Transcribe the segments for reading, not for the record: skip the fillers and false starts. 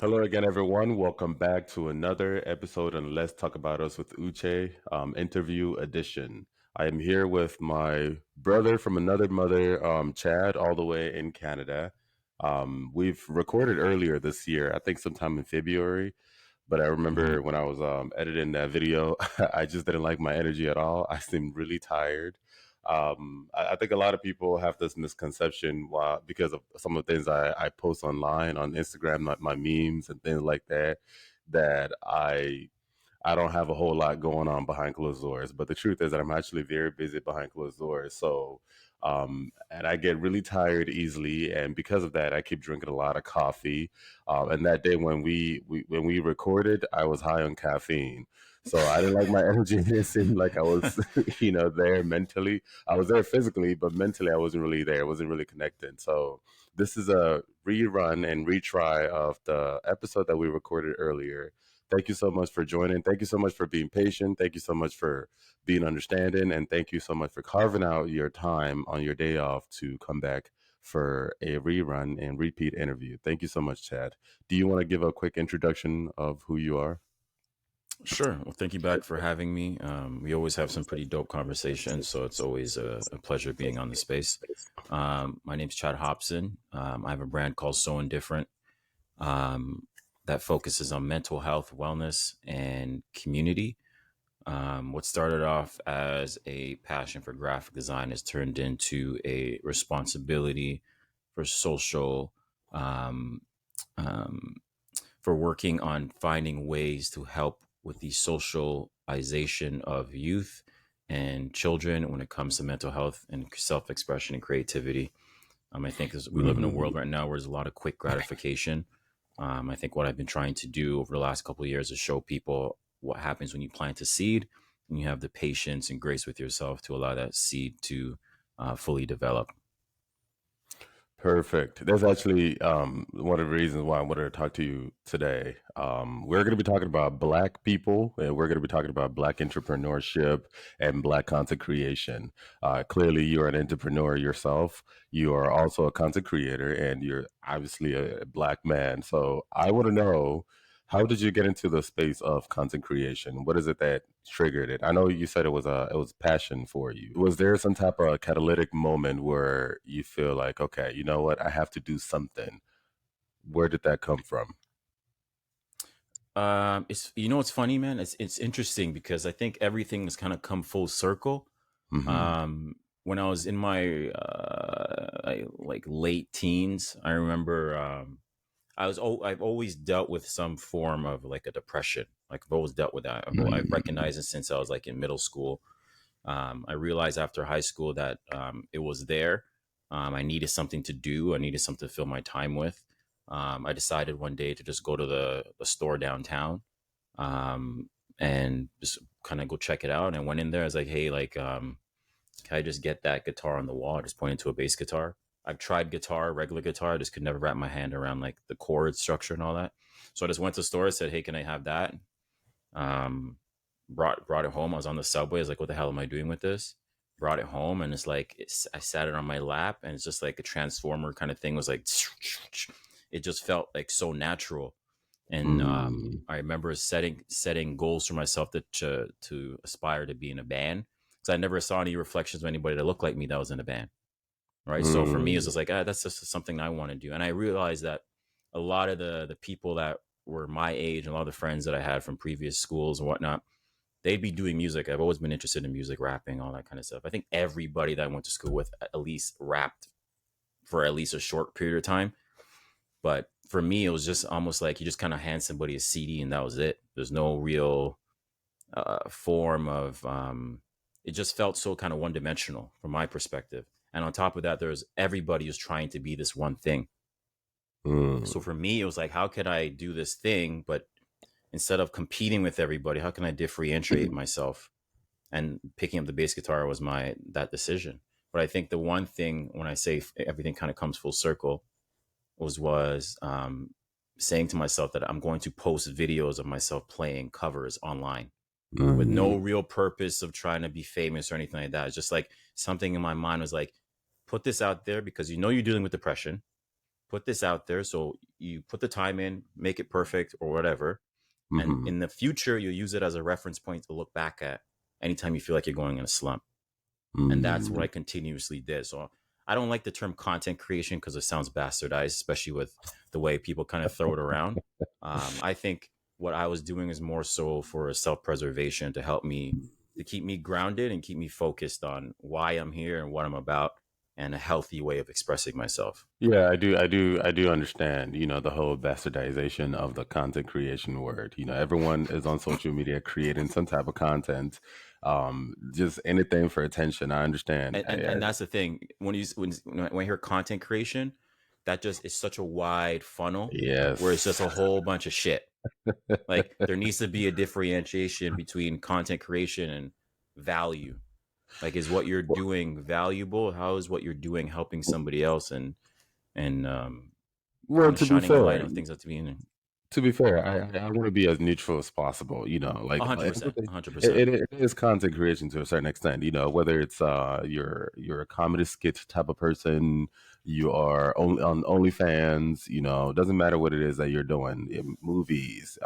Hello again, everyone. Welcome back to another episode on Let's Talk About Us with Uche, interview edition. I am here with my brother from another mother, Chad, all the way in Canada. We've recorded earlier this year, I think sometime in February, but I Mhm. remember when I was editing that video, I just didn't like my energy at all. I seemed really tired. I think a lot of people have this misconception because of some of the things I post online on Instagram, my memes and things like that, that I don't have a whole lot going on behind closed doors. But the truth is that I'm actually very busy behind closed doors. And I get really tired easily, and because of that, I keep drinking a lot of coffee. And that day when we recorded, I was high on caffeine. So I didn't like my energy. It seemed like I was, there mentally. I was there physically, but mentally I wasn't really there. I wasn't really connected. So this is a rerun and retry of the episode that we recorded earlier. Thank you so much for joining. Thank you so much for being patient. Thank you so much for being understanding. And thank you so much for carving out your time on your day off to come back for a rerun and repeat interview. Thank you so much, Chad. Do you want to give a quick introduction of who you are? Sure. Well, thank you back for having me. We always have some pretty dope conversations, so it's always a pleasure being on the space. My name's Chad Hopson. I have a brand called So Indifferent um, that focuses on mental health, wellness, and community. What started off as a passion for graphic design has turned into a responsibility for social um, um, for working on finding ways to help with the socialization of youth and children when it comes to mental health and self-expression and creativity. I think as we live in a Mm. world right now where there's a lot of quick gratification. I think what I've been trying to do over the last couple of years is show people what happens when you plant a seed and you have the patience and grace with yourself to allow that seed to fully develop. Perfect. That's actually one of the reasons why I wanted to talk to you today. We're going to be talking about Black people, and we're going to be talking about Black entrepreneurship and Black content creation. Clearly, you're an entrepreneur yourself. You are also a content creator, and you're obviously a Black man. So I want to know, how did you get into the space of content creation? What is it that triggered it? I know you said it was passion for you. Was there some type of catalytic moment where you feel like, okay, you know what, I have to do something? Where did that come from? It's it's funny, man. It's interesting because I think everything has kind of come full circle. Hmm. When I was in my like late teens, I remember I've always dealt with some form of like a depression. Like I've always dealt with that. I've recognized it since I was like in middle school. I realized after high school that it was there. I needed something to do. I needed something to fill my time with. I decided one day to just go to the store downtown um, and just kind of go check it out. And I went in there. I was like, hey, like, can I just get that guitar on the wall? I just pointed to a bass guitar. I've tried guitar, regular guitar. I just could never wrap my hand around like the chord structure and all that. So I just went to the store, said, hey, can I have that? Um, brought it home. I was on the subway. I was like, what the hell am I doing with this? Brought it home, and I sat it on my lap, and it's just like a transformer kind of thing. It was like it just felt like so natural. And Mm. I remember setting goals for myself to aspire to be in a band because I never saw any reflections of anybody that looked like me that was in a band. Right. So for me, it's Mm. just like, that's just something I want to do. And I realized that a lot of the people that were my age and a lot of the friends that I had from previous schools and whatnot, they'd be doing music. I've always been interested in music, rapping, all that kind of stuff. I think everybody that I went to school with at least rapped for at least a short period of time. But for me, it was just almost like you just kind of hand somebody a CD and that was it. There's no real form of it just felt so kind of one dimensional from my perspective. And on top of that, there's everybody who's trying to be this one thing. So Mm. for me, it was like, how could I do this thing? But instead of competing with everybody, how can I differentiate myself? And picking up the bass guitar was my that decision. But I think the one thing when I say everything kind of comes full circle was saying to myself that I'm going to post videos of myself playing covers online with no Mm. real purpose of trying to be famous or anything like that. It's just like something in my mind was like, put this out there because you know you're dealing with depression. put this out there. So you put the time in, make it perfect or whatever. And Hmm. in the future, you'll use it as a reference point to look back at anytime you feel like you're going in a slump. And that's what Mm. I continuously did. So I don't like the term content creation because it sounds bastardized, especially with the way people kind of throw it around. I think what I was doing is more so for self-preservation to help me, to keep me grounded and keep me focused on why I'm here and what I'm about, and a healthy way of expressing myself. Yeah, I do understand, the whole bastardization of the content creation word. Everyone is on social media creating some type of content, just anything for attention. I understand. And that's the thing, when I hear content creation, that just is such a wide funnel where it's just Yes. a whole bunch of shit. Like there needs to be a differentiation between content creation and value. Like, is what you're doing valuable? How is what you're doing helping somebody else, and Well, to be shining a light fair, on things that's being I want to be as neutral as possible. Like 100%, everything, 100%. it is content creation to a certain extent. Whether it's you're a comedy skit type of person, you are only on OnlyFans. It doesn't matter what it is that you're doing in movies,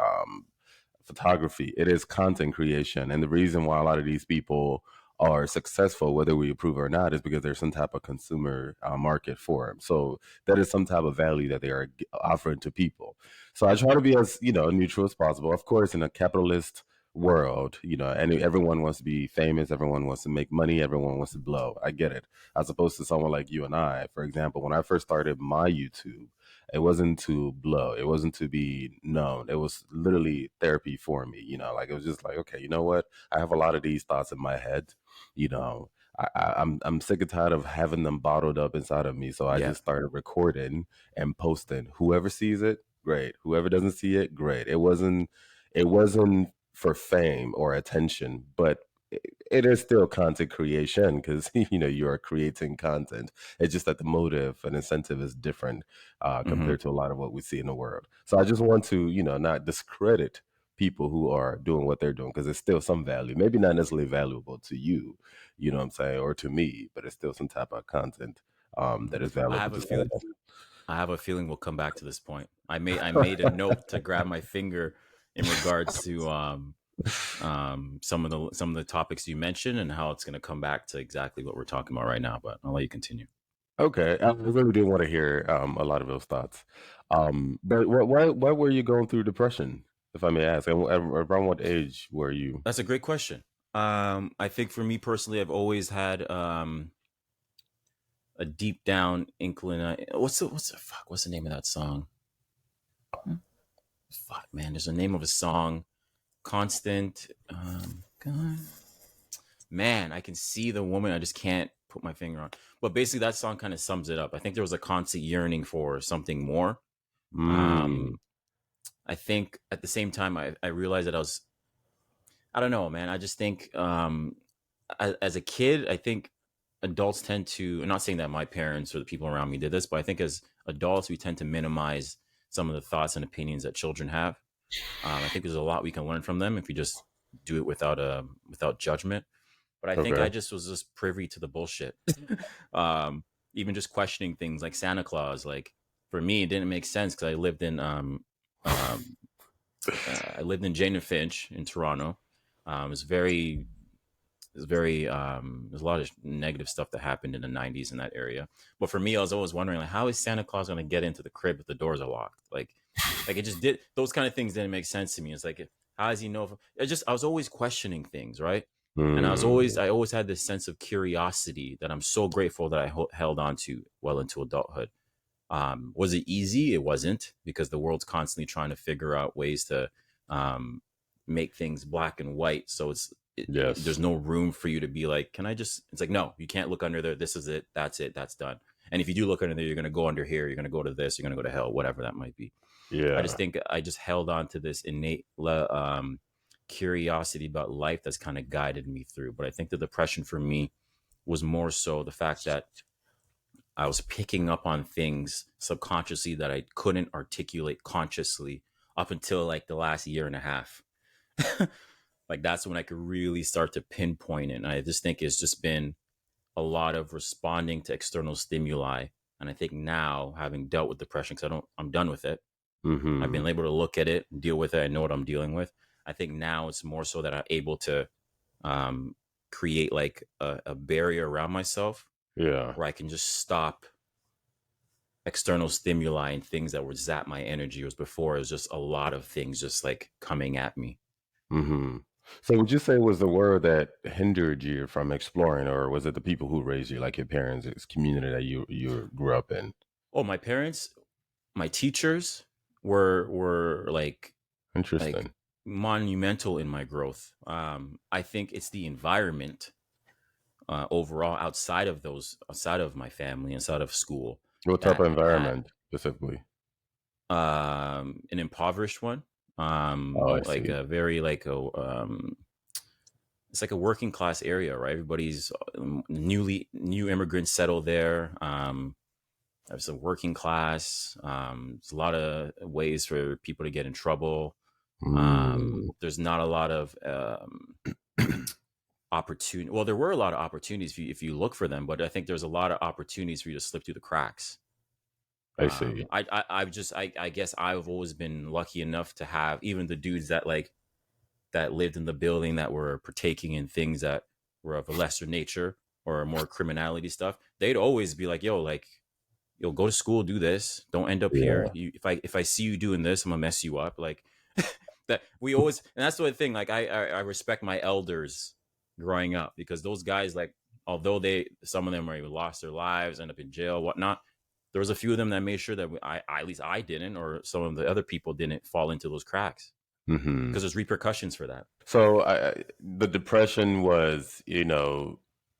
photography. It is content creation, and the reason why a lot of these people are successful, whether we approve or not, is because there's some type of consumer market for them. So that is some type of value that they are offering to people. So I try to be as neutral as possible. Of course, in a capitalist world, and everyone wants to be famous, everyone wants to make money, everyone wants to blow. I get it. As opposed to someone like you and I, for example, when I first started my YouTube, it wasn't to blow. It wasn't to be known. It was literally therapy for me. Like it was just like, okay, you know what? I have a lot of these thoughts in my head. You know, I'm sick and tired of having them bottled up inside of me. So I Yeah. just started recording and posting. Whoever sees it, great. Whoever doesn't see it, great. It wasn't for fame or attention, but it is still content creation because you are creating content. It's just that the motive and incentive is different Hmm. compared to a lot of what we see in the world. So I just want to not discredit people who are doing what they're doing because there's still some value. Maybe not necessarily valuable to you, you know what I'm saying, or to me, but it's still some type of content that is I valuable have a to feeling. someone. I have a feeling we'll come back to this point. I made a note to grab my finger in regards to some of the topics you mentioned and how it's going to come back to exactly what we're talking about right now. But I'll let you continue. Okay, I really did want to hear a lot of those thoughts. But why were you going through depression, if I may ask? And around what age were you? That's a great question. I think for me personally, I've always had a deep down incline. What's the name of that song? Fuck, man, there's a name of a song. Constant. God. Man, I can see the woman. I just can't put my finger on. But basically, that song kind of sums it up. I think there was a constant yearning for something more. Mm, Um, I think at the same time, I realized that I don't know, man. I just think as a kid, I think adults tend to, I'm not saying that my parents or the people around me did this, but I think as adults, we tend to minimize some of the thoughts and opinions that children have. I think there's a lot we can learn from them if we just do it without judgment. But I think okay. I just was just privy to the bullshit. um, Even just questioning things like Santa Claus. Like for me, it didn't make sense because um, I lived in Jane and Finch in Toronto. It was very there's a lot of negative stuff that happened in the 90s in that area. But for me, I was always wondering like, how is Santa Claus going to get into the crib if the doors are locked? Like it just did, those kind of things didn't make sense to me. It's like, how does he know if I was always questioning things, right? And Mm, I always had this sense of curiosity that I'm so grateful that I held on to well into adulthood. Was it easy? It wasn't, because the world's constantly trying to figure out ways to um, make things black and white. So there's yes. no room for you to be like, can I just? It's like, no, you can't look under there. This is it. That's done. And if you do look under there, you're going to go under here. You're going to go to this. You're going to go to hell, whatever that might be. I just Yeah. think I just held on to this innate curiosity about life that's kind of guided me through. But I think the depression for me was more so the fact that I was picking up on things subconsciously that I couldn't articulate consciously up until like the last year and a half. Like that's when I could really start to pinpoint it. And I just think it's just been a lot of responding to external stimuli And I think now, having dealt with depression, because I'm done with it. I've Mm-hmm. been able to look at it, deal with it. I know what I'm dealing with. I think now it's more so that I'm able to um, create like a barrier around myself Yeah. where I can just stop external stimuli and things that would zap my energy. Whereas before, it was just a lot of things just like coming at me. Mm-hmm. So would you say it was the word that hindered you from exploring, or was it the people who raised you, like your parents, this community that you grew up in? Oh, my parents, my teachers were like Interesting. monumental in my growth. I think it's the environment overall outside of my family, outside of school, What type that of had environment specifically? an impoverished one, Oh, I like see. a very like a it's like a working class area, right? Everybody's new immigrants settle there. There's a working class. There's a lot of ways for people to get in trouble. Mm, There's not a lot of opportunity. Well, there were a lot of opportunities if you look for them, but I think there's a lot of opportunities for you to slip through the cracks. I see. I guess I've always been lucky enough to have even the dudes that like that lived in the building that were partaking in things that were of a lesser nature or more criminality stuff. They'd always be like, yo, go to school, do this, don't end up here. Yeah. If I see you doing this, I'm gonna mess you up. Like that we always, and that's the thing. Like I respect my elders growing up because those guys, like, although some of them are lost their lives, end up in jail, whatnot. There was a few of them that made sure that at least I didn't, or some of the other people didn't fall into those cracks Hmm. because there's repercussions for that. So the depression was,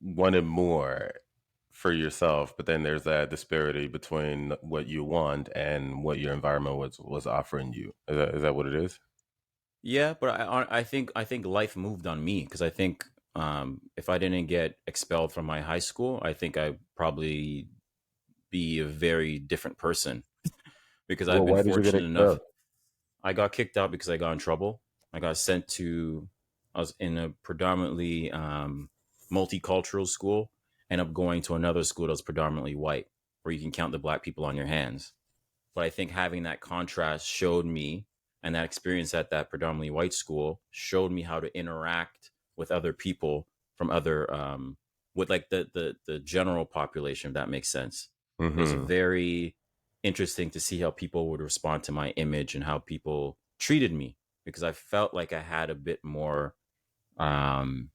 wanted more for yourself, but then there's that disparity between what you want and what your environment was offering you. Is that what it is? Yeah, but I think life moved on me because I think if I didn't get expelled from my high school, I think I'd probably be a very different person because I've Well, been why did you get fortunate enough. expelled? I got kicked out because I got in trouble. I got sent to. I was in a predominantly multicultural school. Ended up going to another school that was predominantly white, where you can count the black people on your hands. But I think having that contrast showed me, and that experience at that predominantly white school showed me how to interact with other people from other, with like the general population, if that makes sense. It was Hmm. very interesting to see how people would respond to my image and how people treated me because I felt like I had a bit more um,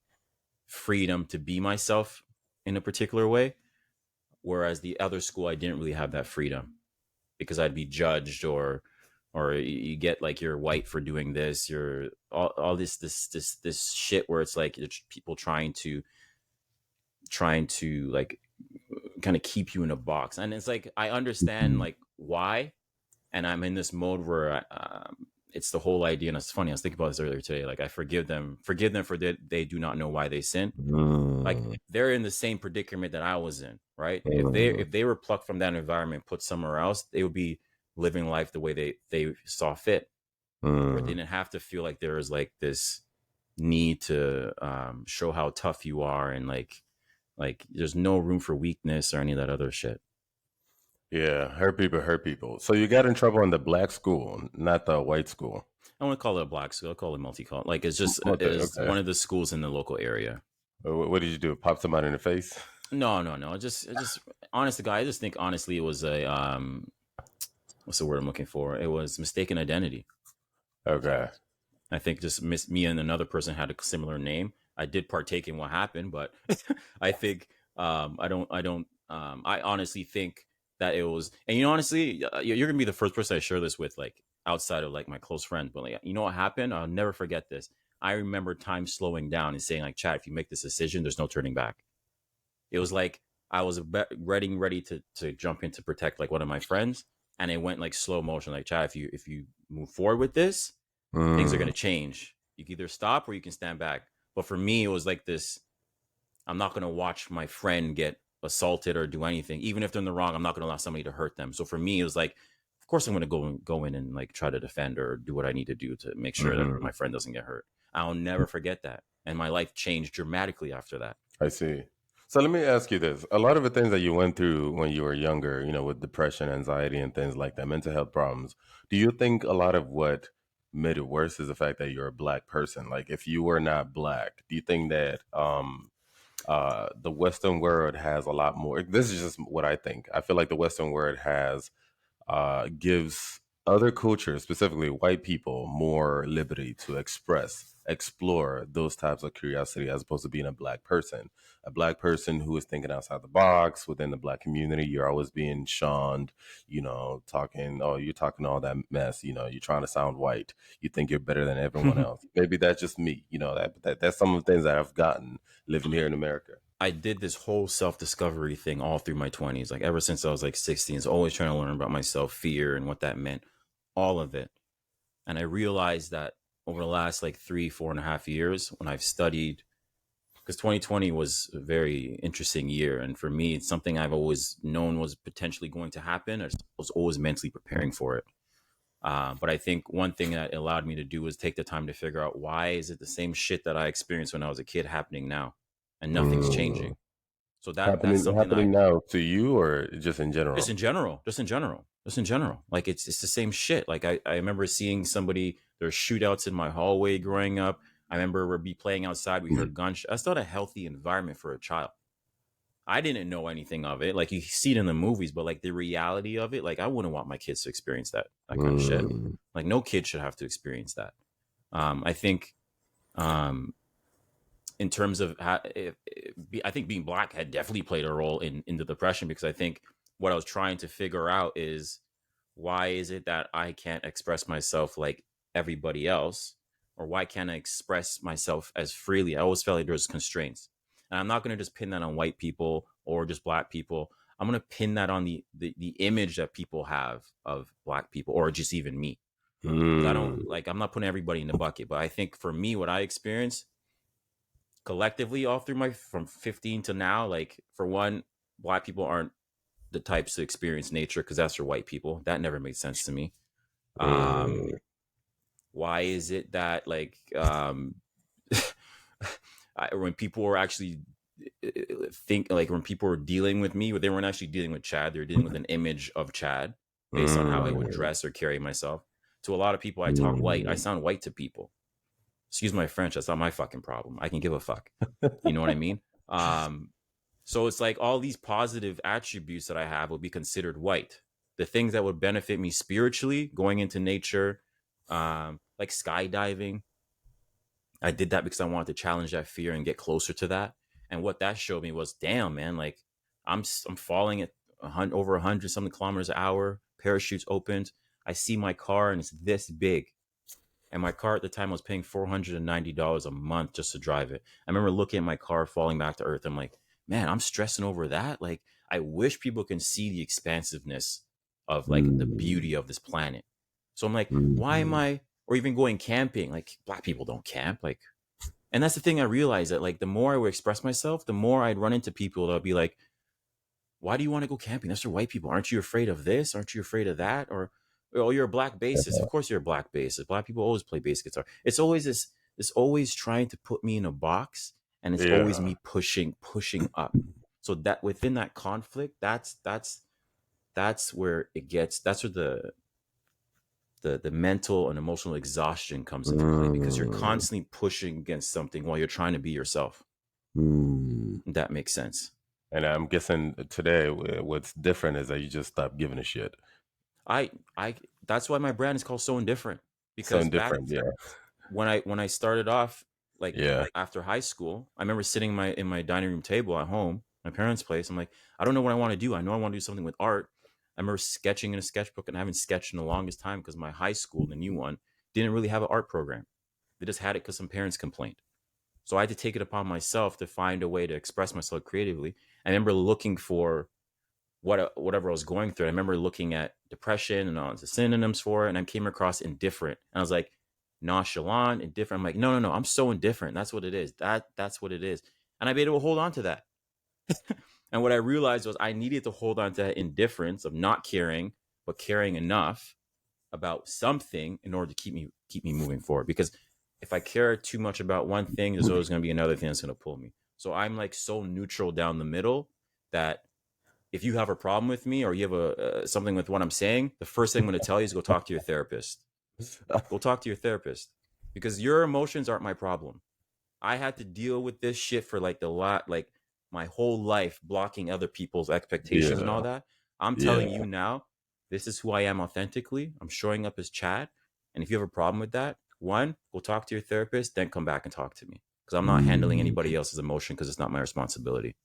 freedom to be myself in a particular way. Whereas the other school, I didn't really have that freedom because I'd be judged or you get like you're white for doing this, you're all this shit where it's like it's people trying to like kind of keep you in a box. And it's like I understand like why, and I'm in this mode where it's the whole idea. And it's funny, I was thinking about this earlier today. Like I forgive them for they do not know why they sin. Like Mm, they're in the same predicament that I was in, right? mm, If they were plucked from that environment, put somewhere else, they would be living life the way they saw fit, where they mm. didn't have to feel like there was like this need to show how tough you are and like there's no room for weakness or any of that other shit. Yeah, hurt people hurt people. So you got in trouble in the black school, not the white school. I want to call it a black school. I call it multicultural. Like it's just is Okay. one of the schools in the local area. What did you do? Pop somebody in the face? No. Just honest to God, I just think honestly it was a what's the word I'm looking for? It was mistaken identity. Okay. I think just me and another person had a similar name. I did partake in what happened, but I think I honestly think that it was, and honestly, you're gonna be the first person I share this with, like outside of like my close friends. But like, you know what happened? I'll never forget this. I remember time slowing down and saying like, "Chad, if you make this decision, there's no turning back." It was like I was ready to jump in to protect like one of my friends, and it went like slow motion. Like, Chad, if you move forward with this, things are going Mm, to change. You can either stop or you can stand back. But for me, it was like this. I'm not going to watch my friend get assaulted or do anything, even if they're in the wrong. I'm not going to allow somebody to hurt them. So for me, it was like, of course, I'm going to go in and like try to defend or do what I need to do to make sure that hmm. my friend doesn't get hurt. I'll never forget that, and my life changed dramatically after that. I see. So let me ask you this. A lot of the things that you went through when you were younger, with depression, anxiety, and things like that, mental health problems, do you think a lot of what made it worse is the fact that you're a black person? Like, if you were not black, do you think that the Western world has a lot more? This is just what I think. I feel like the Western world gives other cultures, specifically white people, more liberty to explore those types of curiosity as opposed to being a black person. A black person who is thinking outside the box within the black community, you're always being shunned, talking, oh, you're talking all that mess, you're trying to sound white. You think you're better than everyone else. Maybe that's just me, that's some of the things that I've gotten living here in America. I did this whole self-discovery thing all through my 20s. Like ever since I was like 16, it's always trying to learn about myself, fear and what that meant, all of it. And I realized that over the last like 3, 4.5 years, when I've studied, because 2020 was a very interesting year. And for me, it's something I've always known was potentially going to happen. I was always mentally preparing for it. But I think one thing that it allowed me to do was take the time to figure out, why is it the same shit that I experienced when I was a kid happening now, and nothing's Mm. changing. So that's something Happening I, now to you or just in just general? in general, like it's the same shit. Like I remember seeing somebody, there's shootouts in my hallway growing up. I remember we'd be playing outside, we heard gunshots. That's not a healthy environment for a child. I didn't know anything of it. Like you see it in the movies, but like the reality of it, like I wouldn't want my kids to experience that kind of shit. Mm. Like no kid should have to experience that. I think um, in terms of I think being black had definitely played a role in the depression, because I think what I was trying to figure out is, why is it that I can't express myself like everybody else, or why can't I express myself as freely? I always felt like there was constraints, and I'm not going to just pin that on white people or just black people. I'm going to pin that on the image that people have of black people, or just even me, because I don't Mm. like, I'm not putting everybody in the bucket, but I think for me, what I experienced collectively all through my, from 15 to now, like for one, black people aren't the types to experience nature, because that's for white people. That never made sense to me. Mm. Why is it that like when people were actually think, like when people were dealing with me, they weren't actually dealing with Chad, they were dealing with an image of Chad based on how I would Mm. dress or carry myself. To a lot of people, I talk white, I Mm. sound white to people. Excuse my French, that's not my fucking problem. I can give a fuck. You know what I mean? um So it's like all these positive attributes that I have will be considered white. The things that would benefit me spiritually, going into nature, like skydiving, I did that because I wanted to challenge that fear and get closer to that. And what that showed me was, damn, man, like I'm falling at over 100 something kilometers an hour. Parachutes opened. I see my car and it's this big, and my car at the time was paying $490 a month just to drive it. I remember looking at my car falling back to earth. I'm like, man, I'm stressing over that. Like, I wish people can see the expansiveness of like the Mm. beauty of this planet. So I'm like, why am Mm. I, or even going camping? Like, black people don't camp. Like, and that's the thing I realized, that like the more I would express myself, the more I'd run into people that'll be like, why do you want to go camping? That's for white people. Aren't you afraid of this? Aren't you afraid of that? Or, oh, you're a black bassist. Of course you're a black bassist. Black people always play bass guitar. It's always this, it's always trying to put me in a box, and it's always Yeah. me pushing up. So that within that conflict, that's where it gets, that's where the mental and emotional exhaustion comes into play, because you're Mm. constantly pushing against something while you're trying to be yourself. Mm. That makes sense. And I'm guessing today what's different is that you just stopped giving a shit. I I that's why my brand is called So Indifferent, So because back indifferent. Yeah. when I started off, like Yeah. after high school, I remember sitting in my dining room table at home, my parents' place. I'm like, I don't know what I want to do. I know I want to do something with art. I remember sketching in a sketchbook, and I haven't sketched in the longest time because my high school, the new one, didn't really have an art program. They just had it because some parents complained. So I had to take it upon myself to find a way to express myself creatively. I remember looking for whatever I was going through. I remember looking at depression and all the synonyms for it, and I came across indifferent. And I was like, nonchalant, indifferent. I'm like, no, I'm so indifferent. That's what it is. That's what it is. And I made able to hold on to that. And what I realized was I needed to hold on to that indifference of not caring, but caring enough about something in order to keep me moving forward. Because if I care too much about one thing, there's always going to be another thing that's going to pull me. So I'm like so neutral down the middle that if you have a problem with me or you have a something with what I'm saying, the first thing I'm going to tell you is go talk to your therapist. Go talk to your therapist because your emotions aren't my problem. I had to deal with this shit for like the lot, like my whole life, blocking other people's expectations and Yeah, all that. I'm telling yeah. you now, this is who I am authentically. I'm showing up as Chad. And if you have a problem with that, one, go talk to your therapist, then come back and talk to me because I'm not handling Mhm. anybody else's emotion because it's not my responsibility.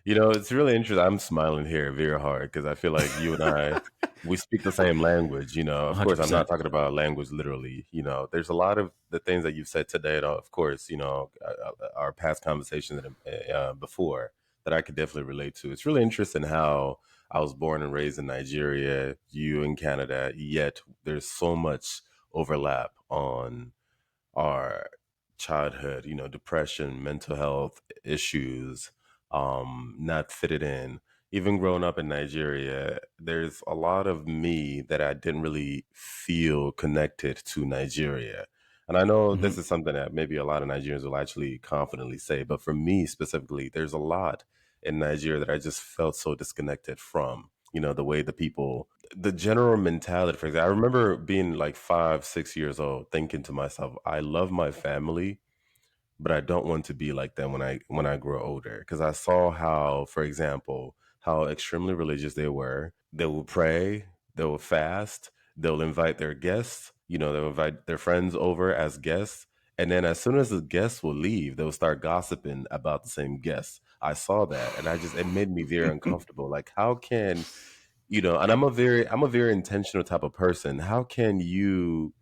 You know, it's really interesting. I'm smiling here very hard because I feel like you and I, we speak the same language. You know, of course, I'm not 100%. talking about language literally. You know, there's a lot of the things that you've said today, though, of course, you know, our past conversations before that I could definitely relate to. It's really interesting how I was born and raised in Nigeria, you in Canada, yet there's so much overlap on our childhood, you know, depression, mental health issues, not fitted in. Even growing up in Nigeria, there's a lot of me that I didn't really feel connected to Nigeria. And I know this Hmm. is something that maybe a lot of Nigerians will actually confidently say, but for me specifically, there's a lot in Nigeria that I just felt so disconnected from. You know, the way the people, the general mentality, for example, I remember being like 5, 6 years old, thinking to myself, I love my family, but I don't want to be like them when I grow older. Because I saw how, for example, how extremely religious they were. They will pray, they will fast, they'll invite their guests, you know, they'll invite their friends over as guests. And then as soon as the guests will leave, they'll start gossiping about the same guests. I saw that and it made me very uncomfortable. Like how can, you know, and I'm a very intentional type of person. How can you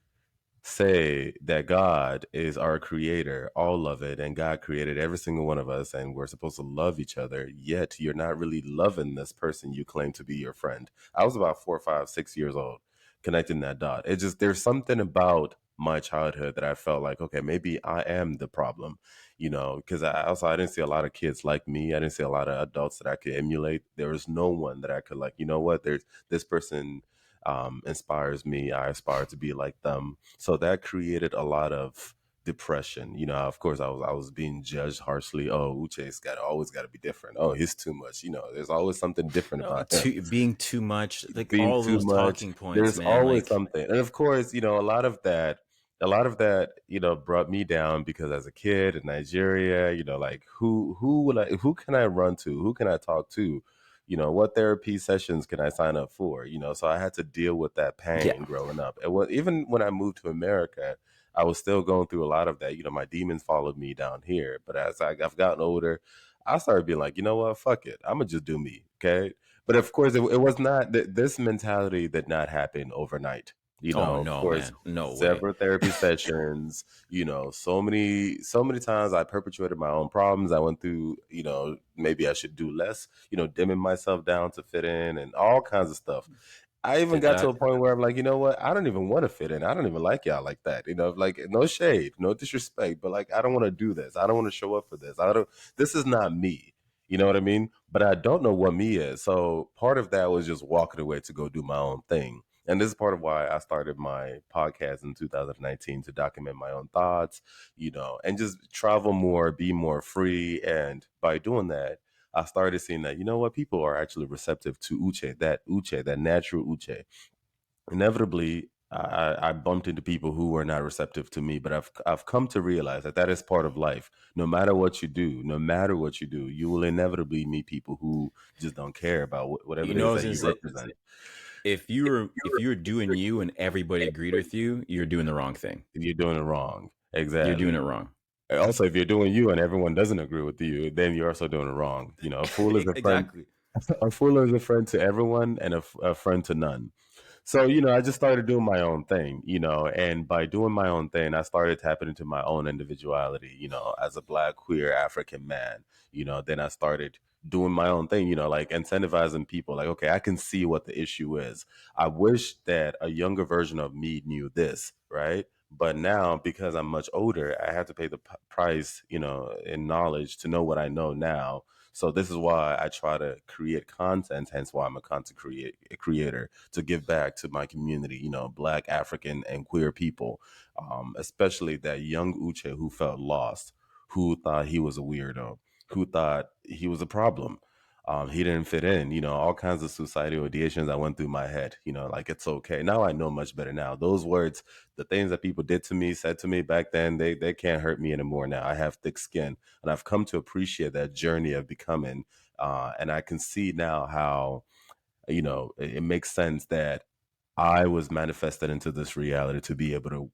say that God is our creator, all of it, and God created every single one of us, and we're supposed to love each other, yet you're not really loving this person you claim to be your friend. I was about 4, 5, 6 years old connecting that dot. It just, there's something about my childhood that I felt like, okay, maybe I am the problem, you know, because I didn't see a lot of kids like me. I didn't see a lot of adults that I could emulate. There was no one that I could like, you know what, there's this person inspires me. I aspire to be like them. So that created a lot of depression. You know, of course, I was being judged harshly. Oh, Uche's got always got to be different. Oh, he's too much. You know, there's always something different about him. Being too much, like Being all too those much. talking points, There's man. always Like, something, and of course, you know, a lot of that, you know, brought me down because as a kid in Nigeria, you know, like who can I run to? Who can I talk to? You know, what therapy sessions can I sign up for? You know, so I had to deal with that yeah, pain growing up. And even when I moved to America, I was still going through a lot of that. You know, my demons followed me down here. But I've gotten older, I started being like, you know what, fuck it. I'm gonna just do me. Okay. But of course, it was not this mentality did not happen overnight. You oh know, of no, course, man, no way. several therapy sessions. You know, so many times I perpetuated my own problems. I went through, you know, maybe I should do less. You know, dimming myself down to fit in and all kinds of stuff. I even Did got to a that. point where I'm like, you know what? I don't even want to fit in. I don't even like y'all like that. You know, like no shade, no disrespect, but like I don't want to do this. I don't want to show up for this. I don't. This is not me. You know what I mean? But I don't know what me is. So part of that was just walking away to go do my own thing. And this is part of why I started my podcast in 2019 to document my own thoughts, you know, and just travel more, be more free. And by doing that, I started seeing that, you know what, people are actually receptive to uche, that natural uche. Inevitably, I bumped into people who were not receptive to me, but I've come to realize that that is part of life. No matter what you do, no matter what you do, you will inevitably meet people who just don't care about whatever You it is know, that you since it, represent. if you were doing you and everybody agreed with you, you're doing the wrong thing. You're doing it wrong. You're doing it Exactly. wrong. Also, if you're doing you and everyone doesn't agree with you, then you're also doing it wrong. You know, a fool is a friend. Exactly. A fool is a friend to everyone and a friend to none. So, you know, I just started doing my own thing, you know, and by doing my own thing, I started tapping into my own individuality, you know, as a black, queer African man, you know, then I started doing my own thing, you know, like incentivizing people like, okay, I can see what the issue is. I wish that a younger version of me knew this, right? But now, because I'm much older, I have to pay the price, you know, in knowledge to know what I know now. So this is why I try to create content. Hence, why I'm a creator to give back to my community. You know, Black, African, and queer people, especially that young Uche who felt lost, who thought he was a weirdo. who thought he was a problem. He didn't fit in, all kinds of suicidal ideations that went through my head, like it's okay. Now I know much better now. Those words, the things that people did to me, said to me back then, they can't hurt me anymore now. I have thick skin and I've come to appreciate that journey of becoming. And I can see now how, it makes sense that I was manifested into this reality to be able to,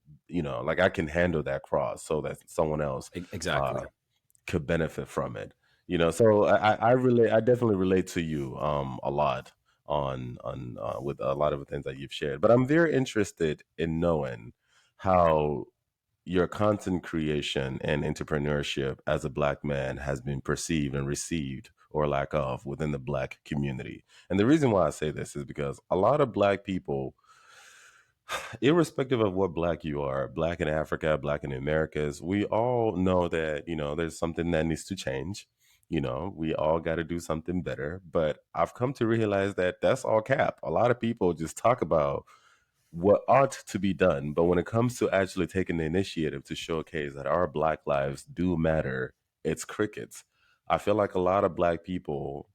like I can handle that cross so that someone else uh, Exactly. could benefit from it. So I definitely relate to you a lot on with a lot of the things that you've shared. But I'm very interested in knowing how your content creation and entrepreneurship as a black man has been perceived and received or lack of within the black community. And the reason why I say this is because a lot of black people, irrespective of what black you are, black in Africa, black in the Americas, we all know that, there's something that needs to change. We all got to do something better. But I've come to realize that that's all cap. A lot of people just talk about what ought to be done. But when it comes to actually taking the initiative to showcase that our black lives do matter, it's crickets. I feel like a lot of black people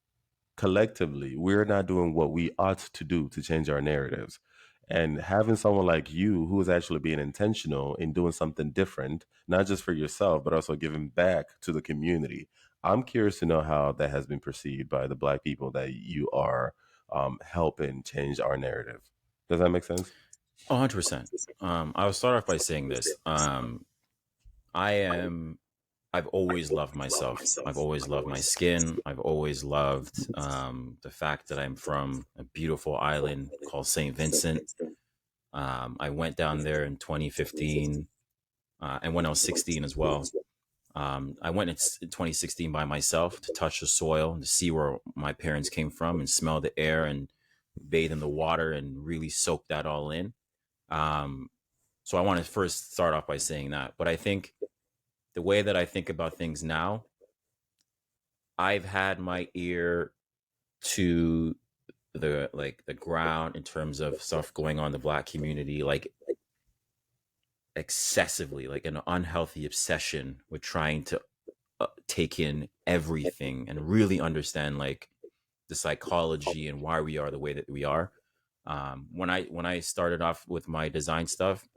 collectively, we're not doing what we ought to do to change our narratives. And having someone like you who is actually being intentional in doing something different, not just for yourself, but also giving back to the community. I'm curious to know how that has been perceived by the black people that you are helping change our narrative. Does that make sense? 100%. I'll start off by saying this. I am I've always loved myself. I've always loved my skin. I've always loved the fact that I'm from a beautiful island called St. Vincent. I went down there in 2015 and when I was 16 as well. I went in 2016 by myself to touch the soil and to see where my parents came from and smell the air and bathe in the water and really soak that all in. Um, so I want to first start off by saying that. But I think the way that I think about things now, I've had my ear to the ground in terms of stuff going on in the black community, like excessively, like an unhealthy obsession with trying to take in everything and really understand like the psychology and why we are the way that we are. When I started off with my design stuff,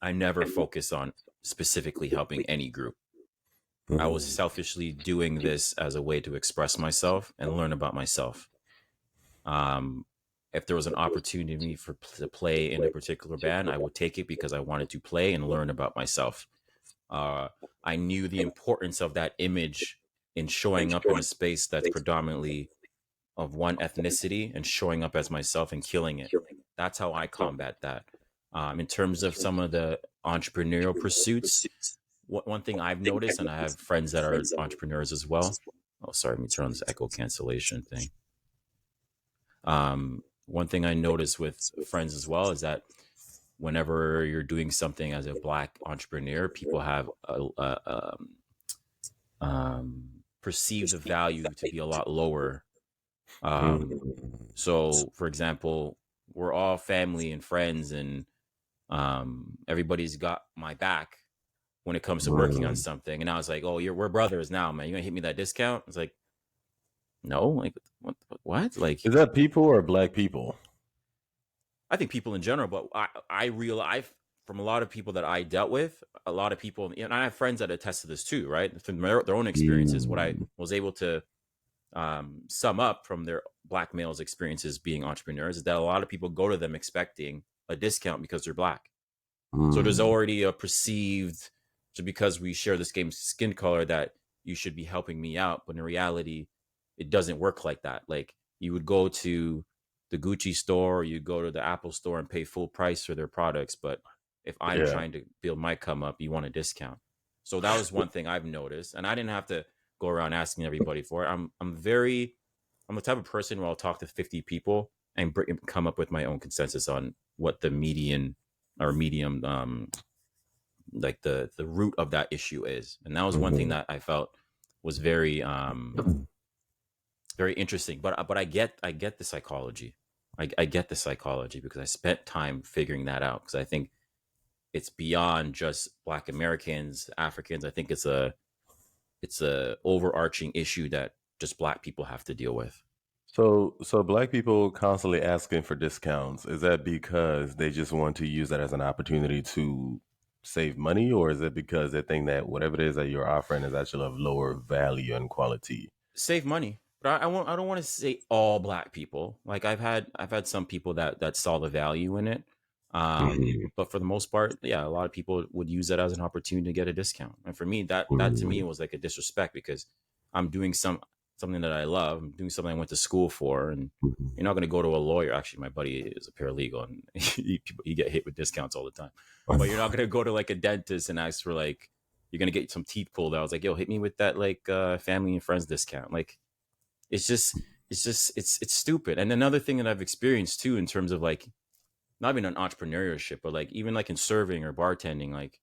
I never focused on specifically helping any group. I was Mhm. selfishly doing this as a way to express myself and learn about myself. Um, if there was an opportunity to play in a particular band, I would take it because I wanted to play and learn about myself. Uh, I knew the importance of that image in showing up in a space that's predominantly of one ethnicity and showing up as myself and killing it. That's how I combat that. In terms of some of the entrepreneurial pursuits, one thing I've noticed, and I have friends that are entrepreneurs as well. Oh, sorry, let me turn on this echo cancellation thing. One thing I notice with friends as well is that whenever you're doing something as a black entrepreneur, people have perceive the value to be a lot lower. So, for example, we're all family and friends, and everybody's got my back when it comes to working on Mhm. something. And I was like, "Oh, we're brothers now, man. You gonna hit me that discount?" It's like, no, like what? What? Like Is that people or black people? I think people in general, but I realize from a lot of people that I dealt with, a lot of people, and I have friends that attest to this too, right? From their own experiences, what I Mm. was able to sum up from their black males' experiences being entrepreneurs is that a lot of people go to them expecting a discount because they're black. So there's Mm. already a perceived, so because we share the same skin color, that you should be helping me out. But in reality, it doesn't work like that. Like you would go to the Gucci store or you go to the Apple store and pay full price for their products. But if I'm Yeah. trying to build my come up, you want a discount. So that was one thing I've noticed. And I didn't have to go around asking everybody for it. I'm the type of person where I'll talk to 50 people and come up with my own consensus on what the median or medium like the root of that issue is. And that was one thing Mhm. that I felt was very interesting. But I get the psychology. I get the psychology because I spent time figuring that out, because I think it's beyond just black Americans, Africans. I think it's a it's a overarching issue that just black people have to deal with. So black people constantly asking for discounts. Is that because they just want to use that as an opportunity to save money, or is it because they think that whatever it is that you're offering is actually of lower value and quality? Save money. But I don't want to say all black people. Like I've had some people that saw the value in it. Mhm, But for the most part, yeah, a lot of people would use that as an opportunity to get a discount. And for me, that to me mhm, was like a disrespect because I'm doing something that I love. I'm doing something I went to school for, and mhm. you're not going to go to a lawyer. Actually, my buddy is a paralegal, and he get hit with discounts all the time. But you're not going to go to like a dentist and ask for like you're going to get some teeth pulled out. I was like, yo, hit me with that like family and friends discount. Like it's just it's stupid. And another thing that I've experienced too in terms of like not even an entrepreneurship, but like even like in serving or bartending, like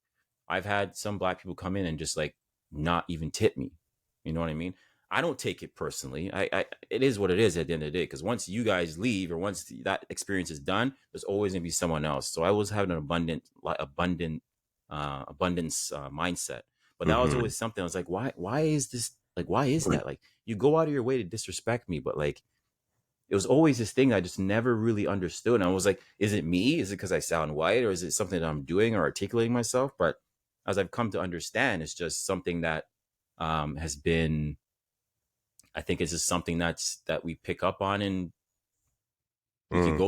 I've had some black people come in and just like not even tip me. You know what I mean? I don't take it personally. I it is what it is at the end of the day. Because once you guys leave or once that experience is done, there's always gonna be someone else. So I was having an abundance mindset, but that was Mhm. always something. I was like, why is this like why is that like you go out of your way to disrespect me, but like it was always this thing I just never really understood. And I was like, is it me? Is it because I sound white or is it something that I'm doing or articulating myself? But as I've come to understand, it's just something that has been, I think it's just something that we pick up on and Mm.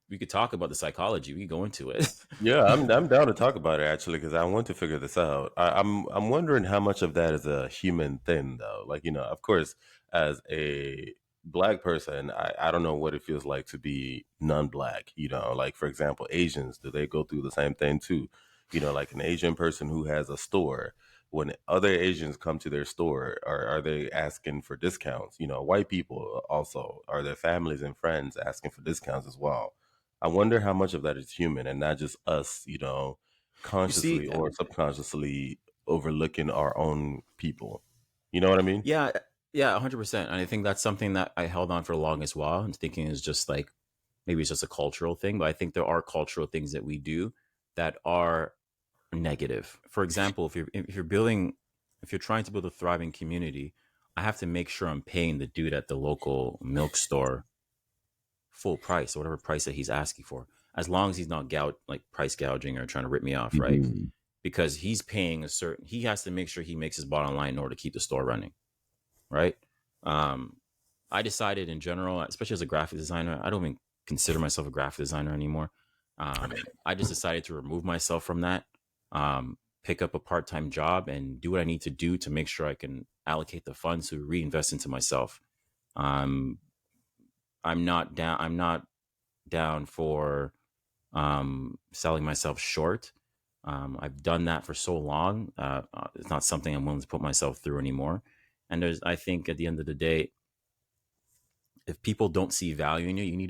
we could talk about the psychology. We could go into it. Yeah, I'm down to talk about it actually because I want to figure this out. I'm wondering how much of that is a human thing though. Like, of course, as a black person, I don't know what it feels like to be non-black. Like for example, Asians, do they go through the same thing too? Like an Asian person who has a store, when other Asians come to their store, are they asking for discounts? White people also, are their families and friends asking for discounts as well? I wonder how much of that is human and not just us, You see, consciously or subconsciously overlooking our own people. You know what I mean? yeah, yeah, 100%. And I think that's something that I held on for the longest while and thinking is just like maybe it's just a cultural thing, but I think there are cultural things that we do that are negative. For example, if you're trying to build a thriving community, I have to make sure I'm paying the dude at the local milk store full price or whatever price that he's asking for, as long as he's not like price gouging or trying to rip me off, right? Mhm. Because he's paying he has to make sure he makes his bottom line in order to keep the store running, right? Um, I decided in general, especially as a graphic designer, I don't even consider myself a graphic designer anymore. I just decided to remove myself from that, pick up a part time job, and do what I need to do to make sure I can allocate the funds to reinvest into myself. Um, I'm not down. I'm not down for selling myself short. I've done that for so long. It's not something I'm willing to put myself through anymore. And I think at the end of the day, if people don't see value in you, you need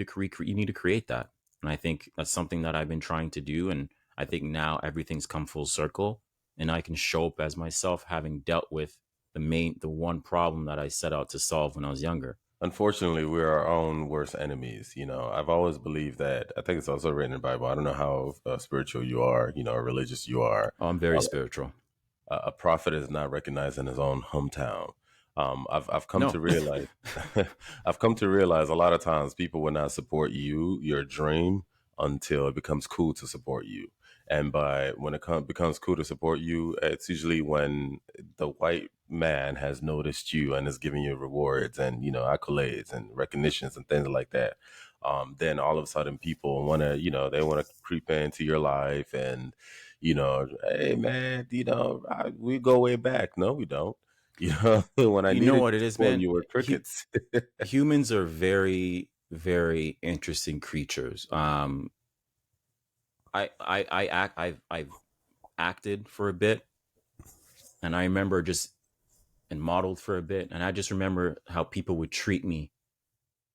to create that. And I think that's something that I've been trying to do. And I think now everything's come full circle, and I can show up as myself, having dealt with the one problem that I set out to solve when I was younger. Unfortunately, we're our own worst enemies. I've always believed that. I think it's also written in the Bible. I don't know how spiritual you are, or religious you are. Oh, I'm very spiritual. A prophet is not recognized in his own hometown. I've come No, to realize I've come to realize a lot of times people will not support you, your dream, until it becomes cool to support you. And by when becomes cool to support you, it's usually when the white man has noticed you and is giving you rewards and accolades and recognitions and things like that. Then all of a sudden people want to they want to creep into your life and hey man, we go way back. No, we don't. When I you know needed what your it is, support, man. you were crickets. Humans are very, very interesting creatures. I've acted for a bit, and I remember just and modeled for a bit, and I just remember how people would treat me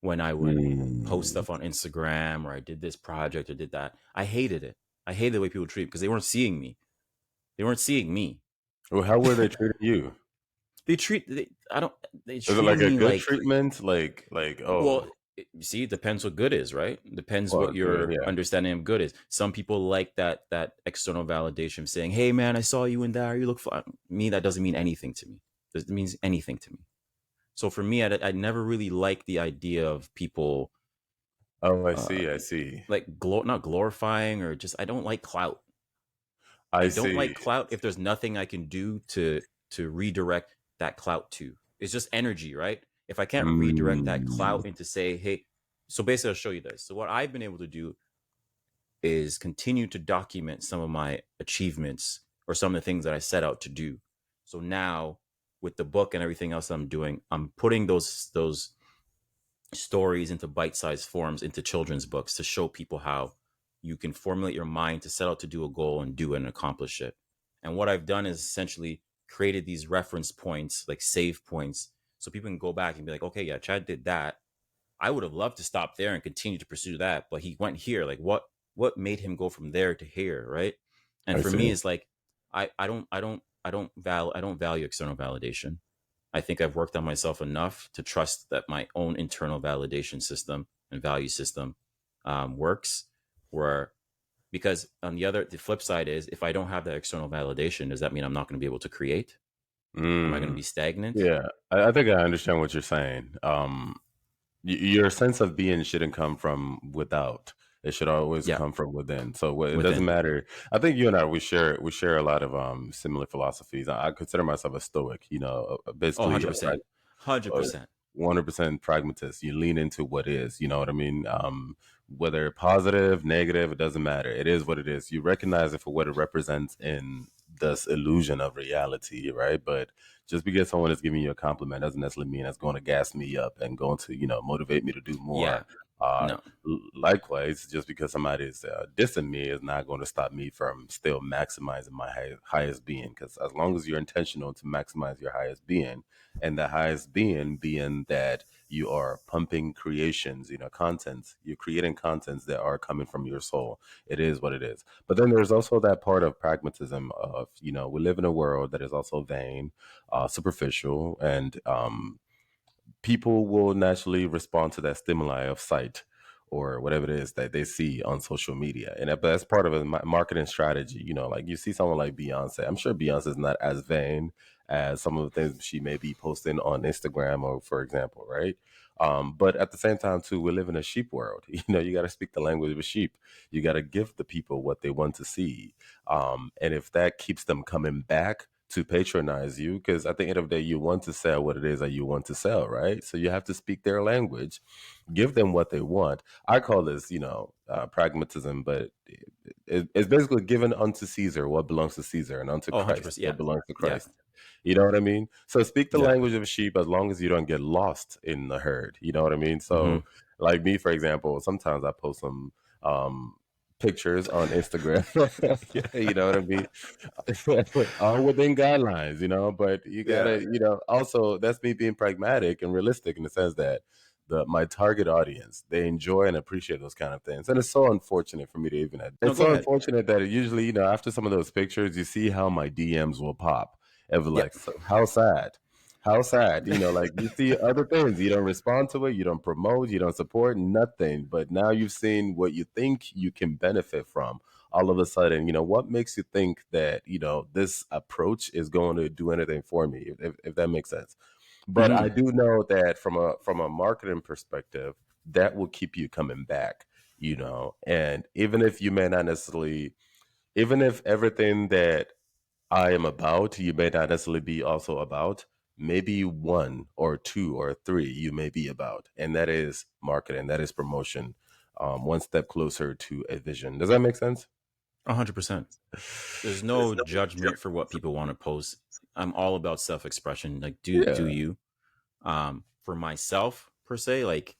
when I would post Mm. stuff on Instagram or I did this project or did that. I hated it. I hated the way people treat me because they weren't seeing me. They weren't seeing me. Well, how were they treating you? I don't. They Is it treated like a me good like treatment? Like well. oh, You see, it depends what good is, right? It depends well, what good, your yeah. understanding of good is. Some people like that external validation of saying, "Hey, man, I saw you in there. You look fine." Me, that doesn't mean anything to me. It means anything to me. So for me, I never really liked the idea of people Oh, I uh, see. I see. like not glorifying, or just, I don't like clout. I I don't see. like clout if there's nothing I can do to redirect that clout to. It's just energy, right? If I can't redirect that Mm, clout into say, hey, so basically I'll show you this. So what I've been able to do is continue to document some of my achievements or some of the things that I set out to do. So now with the book and everything else I'm doing, I'm putting those stories into bite-sized forms into children's books to show people how you can formulate your mind to set out to do a goal and do it and accomplish it. And what I've done is essentially created these reference points, like save points, so people can go back and be like, okay, yeah, Chad did that. I would have loved to stop there and continue to pursue that, but he went here. Like what made him go from there to here, right? And I for see. me, it's like I don't value external validation. I think I've worked on myself enough to trust that my own internal validation system and value system works. Where because on the flip side is, if I don't have that external validation, does that mean I'm not going to be able to create? Am I going to Mm, be stagnant? yeah, I think I understand what you're saying. Your sense of being shouldn't come from without. It should always Yeah, come from within. So it doesn't within. matter. I think you and I we share a lot of similar philosophies. I consider myself a stoic. Oh, Basically 100%. uh, 100%. 100% pragmatist. You lean into what is. You know what I mean? Whether positive, negative, it doesn't matter. It is what it is. You recognize it for what it represents in this illusion of reality, right? But just because someone is giving you a compliment doesn't necessarily mean that's going to gas me up and going to motivate me to do more. Yeah. uh No. Likewise, just because somebody is dissing me is not going to stop me from still maximizing my highest being, because as long as you're intentional to maximize your highest being, and the highest being that you are pumping creations, contents, you're creating contents that are coming from your soul, it is what it is. But then there's also that part of pragmatism of, we live in a world that is also vain, superficial, and people will naturally respond to that stimuli of sight or whatever it is that they see on social media. And that's part of a marketing strategy. Like you see someone like Beyonce. I'm sure Beyonce is not as vain as some of the things she may be posting on Instagram, or for example, right? But at the same time, too, we live in a sheep world. You got to speak the language of a sheep. You got to give the people what they want to see. And if that keeps them coming back to patronize you, because at the end of the day, you want to sell what it is that you want to sell, right? So you have to speak their language, give them what they want. I call this, pragmatism, but it's basically given unto Caesar what belongs to Caesar, and unto Oh, Christ 100%. what Yeah. belongs to Yeah. Christ. You know what I mean? So speak the Exactly. language of sheep as long as you don't get lost in the herd. You know what I mean? Mm-hmm. So, like me, for example, sometimes I post some um, pictures on Instagram. Yeah, you know what I mean? All within guidelines, but you Yeah. gotta, also that's me being pragmatic and realistic in the sense that my target audience, they enjoy and appreciate those kind of things. And it's so unfortunate for me to even No, it's go so ahead. unfortunate that it usually, after some of those pictures, you see how my DMs will pop. Ever Yep. like, so, how sad. How sad, like you see other things, you don't respond to it, you don't promote, you don't support, nothing. But now you've seen what you think you can benefit from, all of a sudden, what makes you think that, this approach is going to do anything for me, if that makes sense. But I Mm-hmm. do know that from a marketing perspective, that will keep you coming back, and even if you may not necessarily, even if everything that I am about, you may not necessarily be also about, maybe one or two or three you may be about, and that is marketing, that is promotion, one step closer to a vision. Does that make sense? 100%. There's no judgment for what people want to post. I'm all about self-expression. Like, do Yeah, you? For myself per se, like,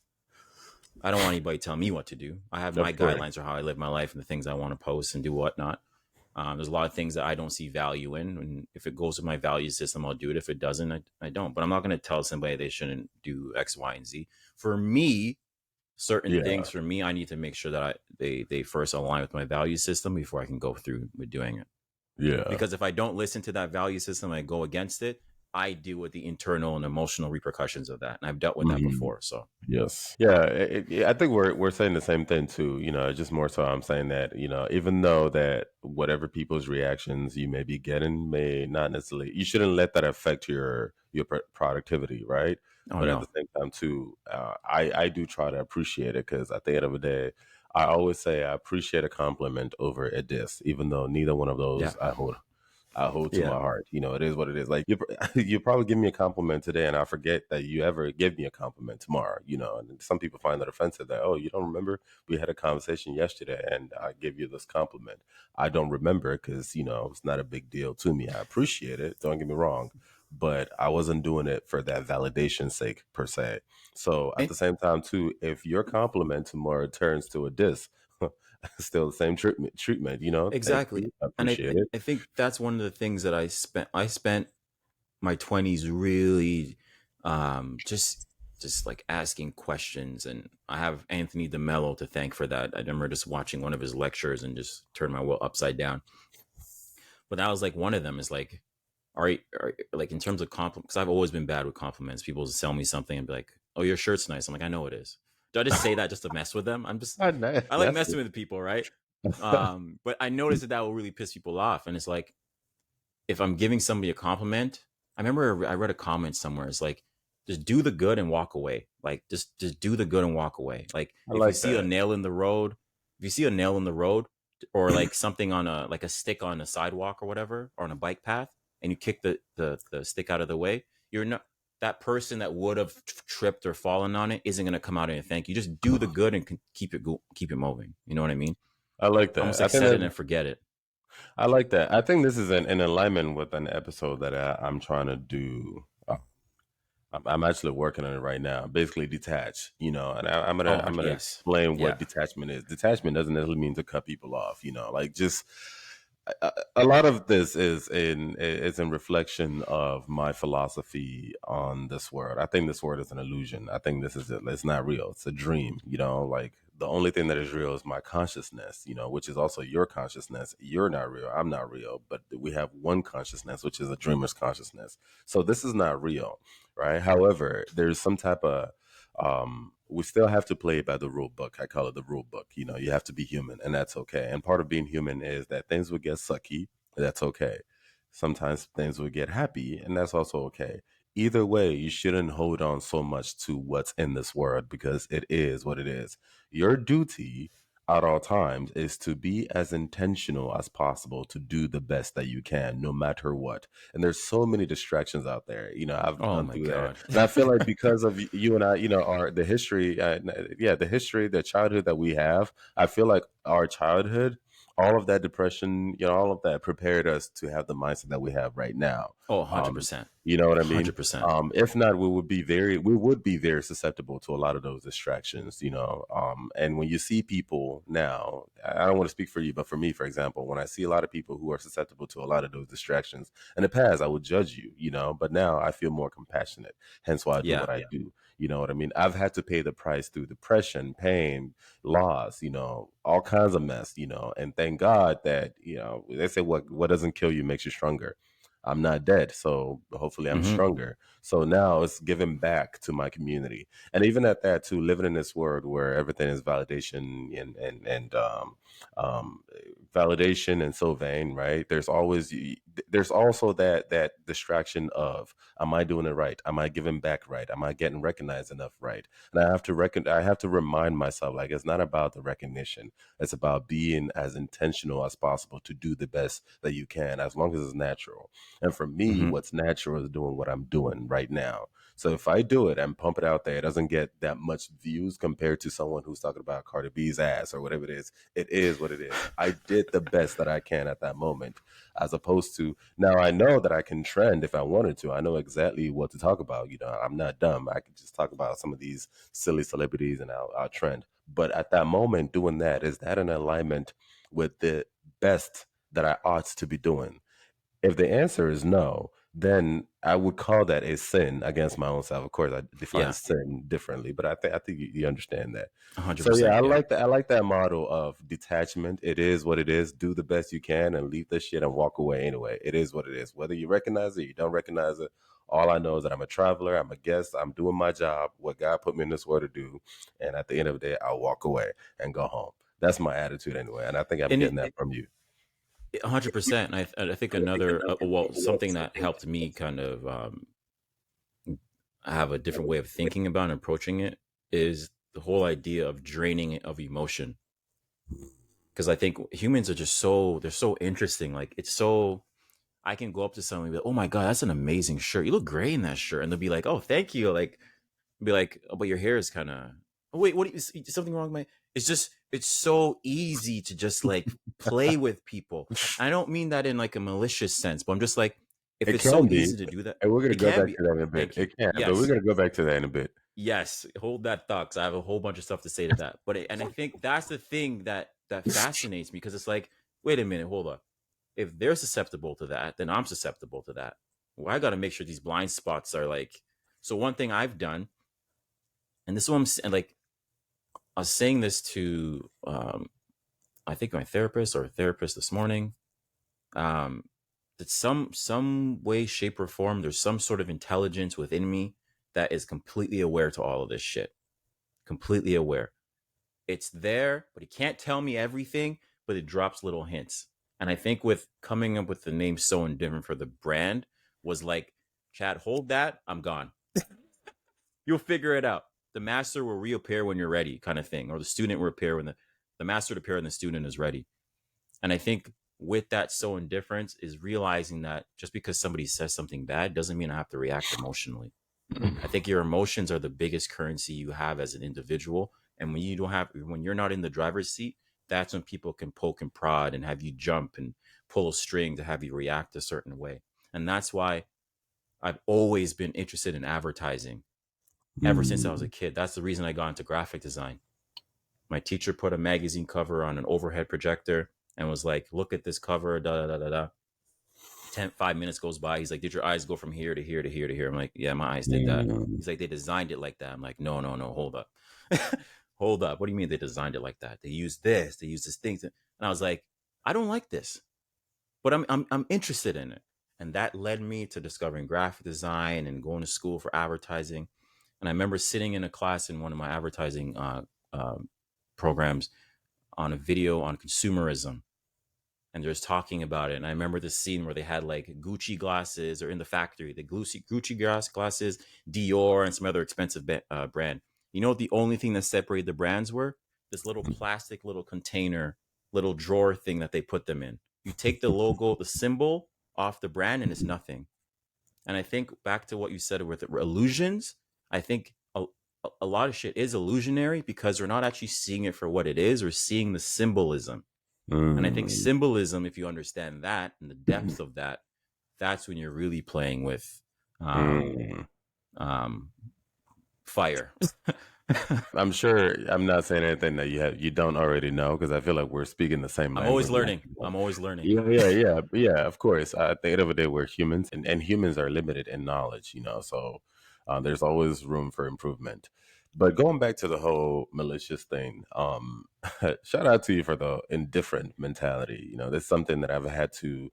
I don't want anybody telling me what to do. I have my of course. guidelines for how I live my life and the things I want to post and do whatnot. There's a lot of things that I don't see value in, and if it goes with my value system, I'll do it. If it doesn't, I don't. But I'm not going to tell somebody they shouldn't do X, Y, and Z. For me, certain Yeah, things, for me, I need to make sure that they first align with my value system before I can go through with doing it. yeah. Because if I don't listen to that value system, I go against it. I deal with the internal and emotional repercussions of that, and I've dealt with that Mhm. before. So Yes. Yeah, I think we're saying the same thing too. Just more so I'm saying that, even though that whatever people's reactions you may be getting may not necessarily, you shouldn't let that affect your productivity, right? oh But at the no, same time too, I do try to appreciate it because at the end of the day, I always say I appreciate a compliment over a diss, even though neither one of yeah, those I hold to yeah, my heart. It is what it is. Like you probably give me a compliment today, and I forget that you ever give me a compliment tomorrow. And some people find that offensive. That, oh, you don't remember we had a conversation yesterday, and I give you this compliment. I don't remember because it's not a big deal to me. I appreciate it. Don't get me wrong, but I wasn't doing it for that validation sake per se. So at and the same time too, if your compliment tomorrow turns to a diss, still the same treatment. Thank exactly. you. I And appreciate it. I think that's one of the things that I spent my 20s really just like asking questions, and I have Anthony DeMello to thank for that. I remember just watching one of his lectures and just turned my world upside down. But that was like one of them is like, like in terms of compliments, because I've always been bad with compliments. People will sell me something and be like, "Oh, your shirt's nice." I'm like, "I know it is." Do I just say that just to mess with them? I like That's messing good. with people, right? But I noticed that will really piss people off, and it's like if I'm giving somebody a compliment, I remember I read a comment somewhere. It's like, just do the good and walk away. Like just do the good and walk away. Like I if you like see a that. nail in the road, if you see a nail in the road, or like something on a stick on a sidewalk or whatever, or on a bike path, and you kick the stick out of the way, you're not that person that would have tripped or fallen on it isn't going to come out and thank you. Just do the good and keep it moving. You know what I mean? I like that. Almost I like think set it that and forget it. I like that. I think this is in alignment with an episode that I'm trying to do. I'm actually working on it right now. Basically, detach. And I'm gonna Oh, I'm gonna yes, explain what yeah. detachment is. Detachment doesn't necessarily mean to cut people off. Like just a lot of this is in reflection of my philosophy on this world. I think this world is an illusion. I think this is it's not real. It's a dream. Like the only thing that is real is my consciousness. Which is also your consciousness. You're not real. I'm not real. But we have one consciousness, which is a dreamer's consciousness. So this is not real, right? However, there's some type of we still have to play by the rule book. I call it the rule book. You have to be human, and that's okay. And part of being human is that things will get sucky. That's okay. Sometimes things will get happy, and that's also okay. Either way, you shouldn't hold on so much to what's in this world because it is what it is. Your duty at all times is to be as intentional as possible to do the best that you can, no matter what. And there's so many distractions out there. I've Oh gone my through there, god. and I feel like because of you and I, our the history, yeah, the history, the childhood that we have. I feel like our childhood, all of that depression, all of that prepared us to have the mindset that we have right now. Oh, Um, 100%. you know what I mean? 100%. If not, we would be very susceptible to a lot of those distractions. And when you see people now, I don't want to speak for you, but for me, for example, when I see a lot of people who are susceptible to a lot of those distractions, in the past, I would judge you, but now I feel more compassionate. Hence why I do what Yeah. I do. You know what I mean? I've had to pay the price through depression, pain, loss, all kinds of mess, and thank God that, they say what doesn't kill you makes you stronger. I'm not dead, so hopefully I'm Mhm. stronger. So now it's giving back to my community, and even at that too, living in this world where everything is validation and validation and so vain, right? There's also that distraction of, am I doing it right? Am I giving back right? Am I getting recognized enough right? And I have to remind myself, like, it's not about the recognition. It's about being as intentional as possible to do the best that you can, as long as it's natural. And for me, Mhm. what's natural is doing what I'm doing right now. So if I do it and pump it out there, it doesn't get that much views compared to someone who's talking about Cardi B's ass or whatever it is. It is what it is. I did the best that I can at that moment, as opposed to now I know that I can trend if I wanted to. I know exactly what to talk about. I'm not dumb. I can just talk about some of these silly celebrities and I'll trend. But at that moment, doing that, is that in alignment with the best that I ought to be doing? If the answer is no, then I would call that a sin against my own self. Of course, I define Yeah. sin differently, but I think you understand that. So yeah, 100%. I Yeah. like that. I like that model of detachment. It is what it is. Do the best you can and leave this shit and walk away anyway. It is what it is. Whether you recognize it, you don't recognize it, All I know is that I'm a traveler, I'm a guest, I'm doing my job, what God put me in this world to do, and at the end of the day, I'll walk away and go home. That's my attitude anyway, and I think I'm And getting that from you. 100%. And I think another, well, something that helped me kind of have a different way of thinking about and approaching it is the whole idea of draining it of emotion. Because I think humans are just they're so interesting. Like, it's so, I can go up to someone and be like, oh my God, that's an amazing shirt. You look great in that shirt. And they'll be like, oh, thank you. Like, be like, oh, but your hair is kind of, oh, wait, is something wrong with my, it's so easy to just like play with people. I don't mean that in like a malicious sense, but I'm just like, if It it's so can be, easy to do that, and we're gonna it go can back be. to that in a bit. Thank you. It can, but we're Yes. gonna go back to that in a bit. Yes. Hold that thought, because I have a whole bunch of stuff to say to that. And I think that's the thing that fascinates me, because it's like, wait a minute, hold up. If they're susceptible to that, then I'm susceptible to that. Well, I got to make sure these blind spots are like, so one thing I've done, and this is what I'm saying, like, I was saying this to, I think my therapist this morning. That some way, shape, or form, there's some sort of intelligence within me that is completely aware to all of this shit. Completely aware. It's there, but he can't tell me everything, but it drops little hints. And I think with coming up with the name So Indifferent for the brand was like, Chad, hold that, I'm gone. You'll figure it out. The master will reappear when you're ready, kind of thing, or the student will appear when the master to appear when the student is ready. And I think with that so indifference is realizing that just because somebody says something bad doesn't mean I have to react emotionally. I think your emotions are the biggest currency you have as an individual. And when you're not in the driver's seat, that's when people can poke and prod and have you jump and pull a string to have you react a certain way. And that's why I've always been interested in advertising ever since I was a Mm. kid. That's the reason I got into graphic design. My teacher put a magazine cover on an overhead projector and was like, look at this cover, da da da da da. 5 minutes goes by. He's like, did your eyes go from here to here to here to here? I'm like, yeah, my eyes did that. Mm. He's like, they designed it like that. I'm like, no, no, no, hold up. Hold up. What do you mean they designed it like that? They used this thing. And I was like, I don't like this, but I'm interested in it. And that led me to discovering graphic design and going to school for advertising. And I remember sitting in a class in one of my advertising programs on a video on consumerism, and they're just talking about it. And I remember this scene where they had like Gucci glasses, or in the factory, the Gucci glasses, Dior, and some other expensive brand. You know what the only thing that separated the brands were? This little plastic little container, little drawer thing that they put them in. You take the logo, the symbol off the brand, and it's nothing. And I think back to what you said with illusions, I think a lot of shit is illusionary because we're not actually seeing it for what it is. We're seeing the symbolism. And I think Mm. symbolism, if you understand that and the depth of that, that's when you're really playing with um, Mm. um, fire. I'm sure I'm not saying anything that you don't already know, because I feel like we're speaking the same I'm always language. learning. I'm always learning. Yeah, yeah, yeah, yeah. Of course, at the end of the day, we're humans, and humans are limited in knowledge. So there's always room for improvement. But going back to the whole malicious thing, shout out to you for the indifferent mentality. That's something that I've had to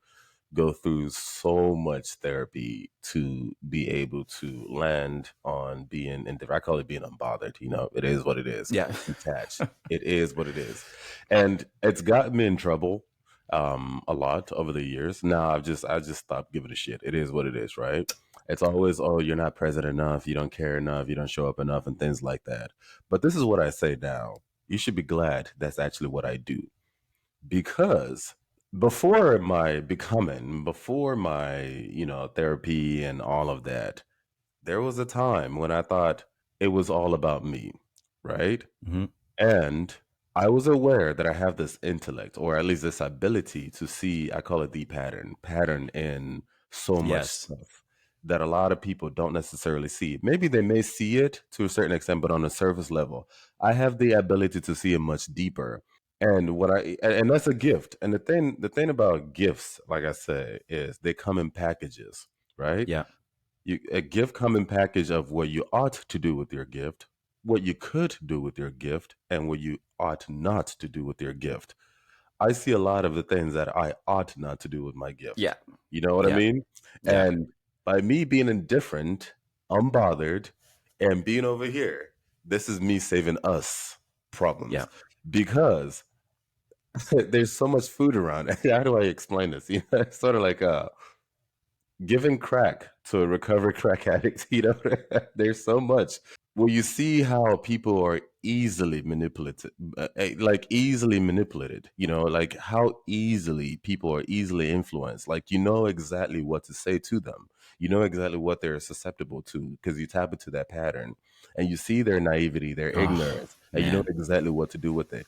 go through so much therapy to be able to land on being indifferent. I call it being unbothered. It is what it is. Yeah. Detached. It is what it is. And it's gotten me in trouble a lot over the years. Now I just stopped giving a shit. It is what it is, right? It's always, oh, you're not present enough, you don't care enough, you don't show up enough, and things like that. But this is what I say now. You should be glad that's actually what I do, because before my therapy and all of that, there was a time when I thought it was all about me, right? Hmm. And I was aware that I have this intellect, or at least this ability to see, I call it the pattern in so much Yes. stuff that a lot of people don't necessarily see. Maybe they may see it to a certain extent, but on a surface level, I have the ability to see it much deeper. And that's a gift. And the thing about gifts, like I said, is they come in packages, right? Yeah. A gift come in package of what you ought to do with your gift, what you could do with your gift, and what you ought not to do with your gift. I see a lot of the things that I ought not to do with my gift. Yeah. You know what I Yeah. mean? Yeah. And by me being indifferent, unbothered, and being over here, this is me saving us Yeah. problems because there's so much food around. How do I explain this? It's sort of like giving crack to a recovered crack addict. There's so much. Well, you see how people are easily manipulated, like easily manipulated, like how easily people are easily influenced. Like, exactly what to say to them. You know exactly what they're susceptible to because you tap into that pattern and you see their naivety, their Oh ignorance, and you know man. exactly what to do with it.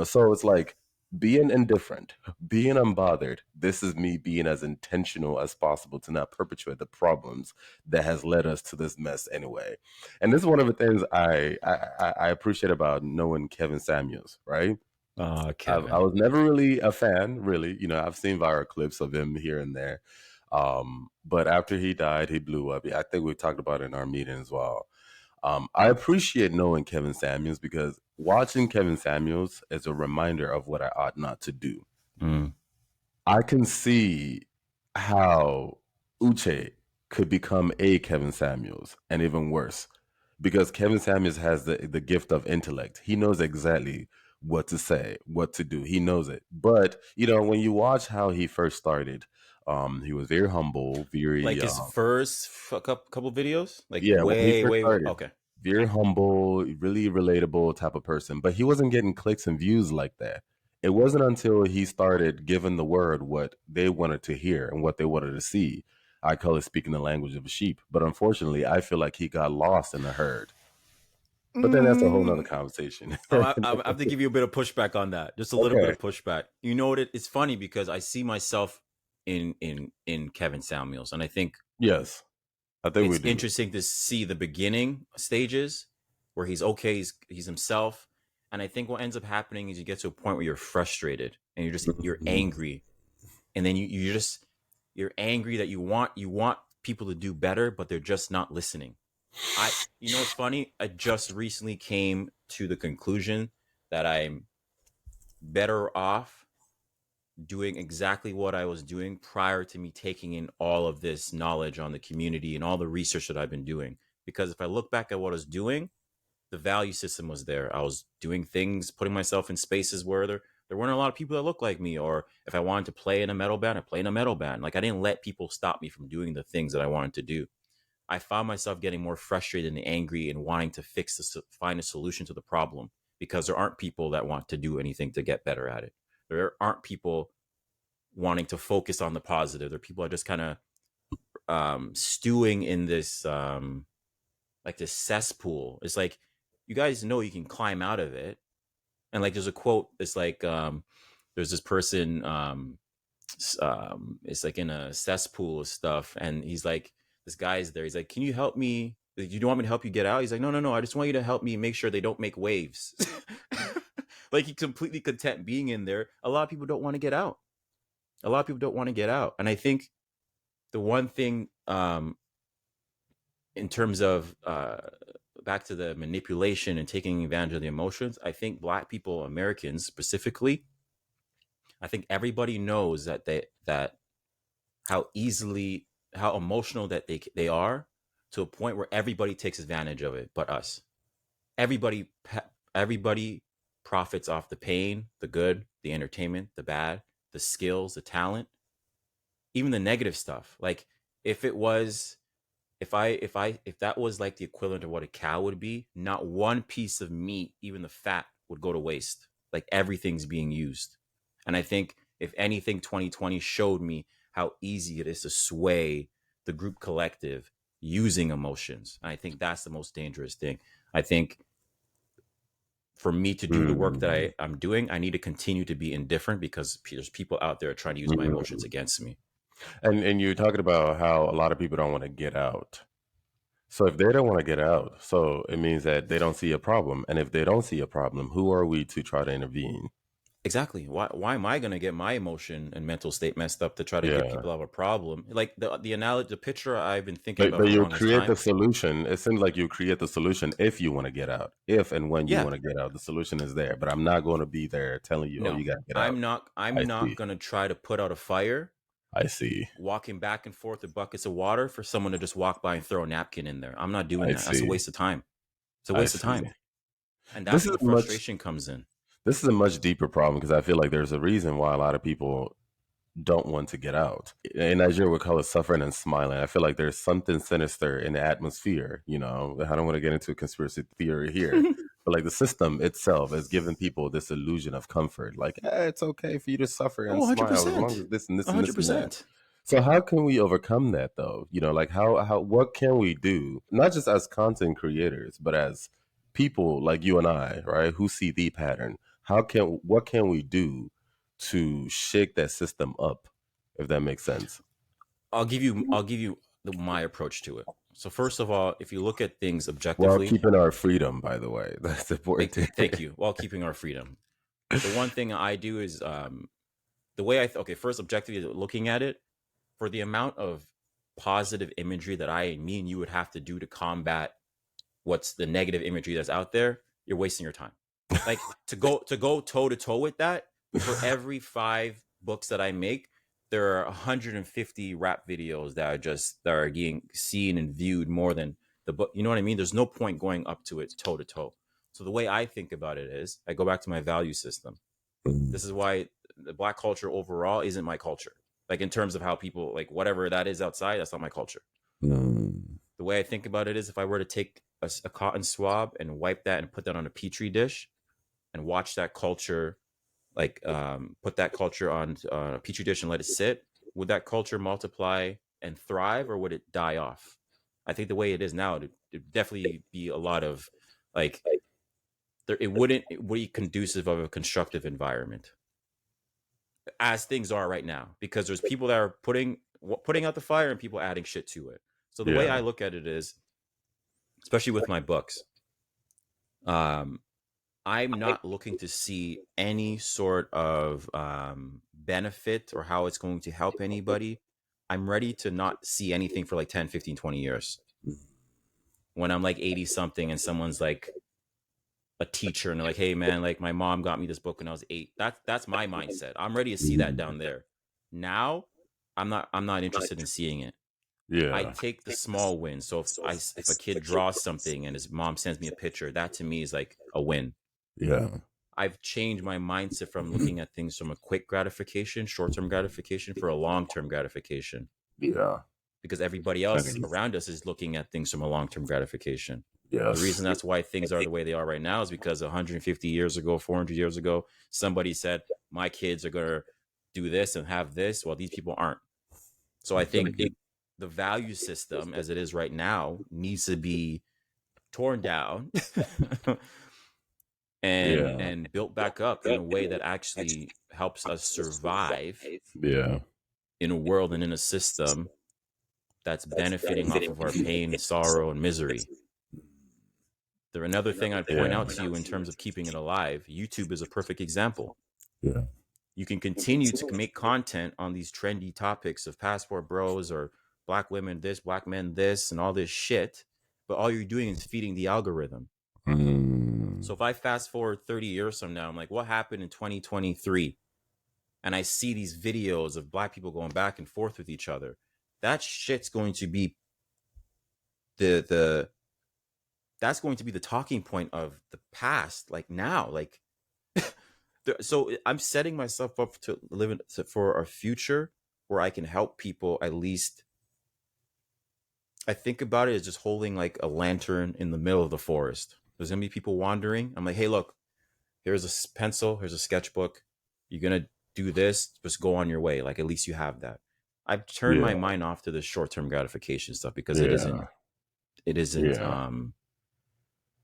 So it's like being indifferent, being unbothered. This is me being as intentional as possible to not perpetuate the problems that has led us to this mess anyway. And this is one of the things I appreciate about knowing Kevin Samuels, right? Oh, I Kevin. was never really a fan, really. I've seen viral clips of him here and there. But after he died, he blew up. I think we talked about it in our meeting as well. I appreciate knowing Kevin Samuels because watching Kevin Samuels is a reminder of what I ought not to do. Mm. I can see how Uche could become a Kevin Samuels and even worse because Kevin Samuels has the gift of intellect. He knows exactly what to say, what to do. He knows it. But, when you watch how he first started, he was very humble, very Like his first couple videos, like yeah, when he first way. started, Okay. very humble, really relatable type of person, but he wasn't getting clicks and views like that. It wasn't until he started giving the word what they wanted to hear and what they wanted to see. I call it speaking the language of a sheep. But unfortunately, I feel like he got lost in the herd. But then that's a whole nother Mm. conversation. I have to give you a bit of pushback on that. Just a little bit Okay. of pushback. You know what? It's funny because I see myself in Kevin Samuels, and I think Yes, I think we it's do. interesting to see the beginning stages where he's okay, he's himself, and I think what ends up happening is you get to a point where you're frustrated and you're Mhm. angry, and then you're angry that you want people to do better, but they're just not listening. What's funny? I just recently came to the conclusion that I'm better off doing exactly what I was doing prior to me taking in all of this knowledge on the community and all the research that I've been doing. Because if I look back at what I was doing, the value system was there. I was doing things, putting myself in spaces where there weren't a lot of people that looked like me. Or if I wanted to play in a metal band, I play in a metal band. Like I didn't let people stop me from doing the things that I wanted to do. I found myself getting more frustrated and angry and wanting to find a solution to the problem because there aren't people that want to do anything to get better at it. There aren't people wanting to focus on the positive. There are people that are just kind of stewing in this like this cesspool. It's like you guys know you can climb out of it, and like there's a quote. It's like there's this person. It's like in a cesspool of stuff, and he's like, this guy's there. He's like, "Can you help me? You don't want me to help you get out?" He's like, "No, no, no. I just want you to help me make sure they don't make waves." Like he's completely content being in there. A lot of people don't want to get out. A lot of people don't want to get out, and I think the one thing in terms of back to the manipulation and taking advantage of the emotions, I think Black people, Americans specifically, I think everybody knows that how emotional that they are to a point where everybody takes advantage of it, but us. Everybody everybody profits off the pain, the good, the entertainment, the bad, the skills, the talent, even the negative stuff. Like if it was if that was like the equivalent of what a cow would be, not one piece of meat, even the fat, would go to waste. Like everything's being used. And I think if anything, 2020 showed me how easy it is to sway the group collective using emotions. And I think that's the most dangerous thing. I think for me to do the work that Mm. I'm doing, I need to continue to be indifferent because there's people out there trying to use my emotions Mm. against me. And you're talking about how a lot of people don't want to get out. So if they don't want to get out, so it means that they don't see a problem. And if they don't see a problem, who are we to try to intervene? Exactly. Why am I gonna get my emotion and mental state messed up to try to get Yeah. people out of a problem? Like the analogy, the picture I've been thinking But about for the you longest create the time. solution. It seems like you create the solution if you want to get out. If and when you Yeah, want to get out, the solution is there. But I'm not going to be there telling you, oh, no, you got to get out. I'm I not see. gonna try to put out a fire I see. Walking back and forth with buckets of water for someone to just walk by and throw a napkin in there. I'm not doing I that. That's a see. waste of time. It's a I waste of see. time. And This that's is where the a much frustration comes in. this is a much deeper problem because I feel like there's a reason why a lot of people don't want to get out. In Nigeria, we call it suffering and smiling. I feel like there's something sinister in the atmosphere. You know, I don't want to get into a conspiracy theory here, but like the system itself is giving people this illusion of comfort. Like, it's okay for you to suffer Oh, and smile as long 100%. as this and this and this and that. 100%. So how can we overcome that though? You know, like how what can we do? Not just as content creators, but as people like you and I, right, who see the pattern. What can we do to shake that system up, if that makes sense? I'll give you my approach to it. So first of all, if you look at things While objectively, keeping our freedom, by the way. That's important too. thank you, while keeping our freedom. The one thing I do is the way okay, first objectively looking at it, for the amount of positive imagery that me and you would have to do to combat what's the negative imagery that's out there, you're wasting your time. Like to go toe to toe with that, for every 5 books that I make, there are 150 rap videos that are getting seen and viewed more than the book. You know what I mean? There's no point going up to it toe to toe. So the way I think about it is I go back to my value system. Mm, This is why the black culture overall isn't my culture. Like in terms of how people like whatever that is outside, that's not my culture. mm, The way I think about it is if I were to take a cotton swab and wipe that and put that on a petri dish and watch that culture, like put that culture on a petri dish and let it sit, would that culture multiply and thrive, or would it die off? I think the way it is now, it'd definitely be a lot of like it wouldn't be conducive of a constructive environment as things are right now, because there's people that are putting out the fire and people adding shit to it. So the way I yeah. look at it is, especially with my books, um, I'm not looking to see any sort of benefit or how it's going to help anybody. I'm ready to not see anything for like 10, 15, 20 years. When I'm like 80 something and someone's like a teacher and they're like, hey man, like my mom got me this book when I was 8. That's my mindset. I'm ready to see that Mm, down there. Now, I'm not interested in seeing it. I yeah. take the small wins. So if a kid draws something and his mom sends me a picture, that to me is like a win. Yeah. I've changed my mindset from looking at things from a quick gratification, short-term gratification, for a long-term gratification, Yeah. because everybody else around us is looking at things from a long-term gratification. The Yes. reason that's why things are the way they are right now is because 150 years ago, 400 years ago, somebody said, my kids are going to do this and have this, while these people aren't. So I think the value system as it is right now needs to be torn down Yeah. and built back up in a way that actually helps us survive Yeah. in a world and in a system that's benefiting off of our pain, sorrow, and misery. Another thing I'd point Yeah. out to you in terms of keeping it alive, YouTube is a perfect example. Yeah. You can continue to make content on these trendy topics of passport bros or black women this, black men this, and all this shit, but all you're doing is feeding the algorithm. Mm, So if I fast forward 30 years from now, I'm like, what happened in 2023? And I see these videos of black people going back and forth with each other. That shit's going to be the that's going to be the talking point of the past, like now. Like so I'm setting myself up to for a future where I can help people. At least I think about it as just holding like a lantern in the middle of the forest. There's gonna be people wandering. I'm like, hey, look, here's a pencil, here's a sketchbook. You're gonna do this, just go on your way. Like at least you have that. I've turned my yeah. mind off to the short-term gratification stuff because Yeah. it isn't Yeah.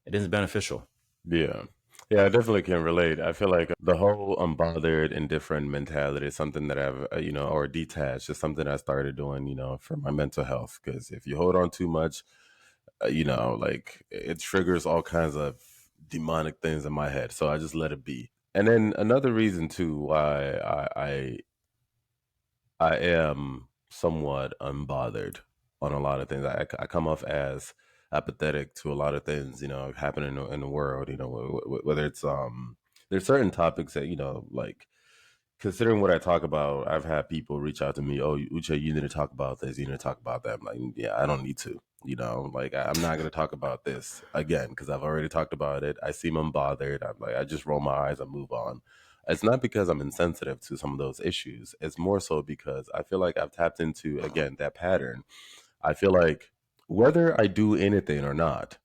it isn't beneficial. Yeah. Yeah, I definitely can relate. I feel like the whole unbothered, indifferent mentality is something that I've, or detached is something I started doing, for my mental health. Because if you hold on too much, like it triggers all kinds of demonic things in my head. So I just let it be. And then another reason too why I am somewhat unbothered on a lot of things. I come off as apathetic to a lot of things, happening in the world. Whether it's there's certain topics that like considering what I talk about, I've had people reach out to me. Oh, Uche, you need to talk about this. You need to talk about that. I'm like, yeah, I don't need to. Like I'm not going to talk about this again because I've already talked about it. I seem unbothered. I'm like, I just roll my eyes and move on. It's not because I'm insensitive to some of those issues. It's more so because I feel like I've tapped into, again, that pattern. I feel like whether I do anything or not,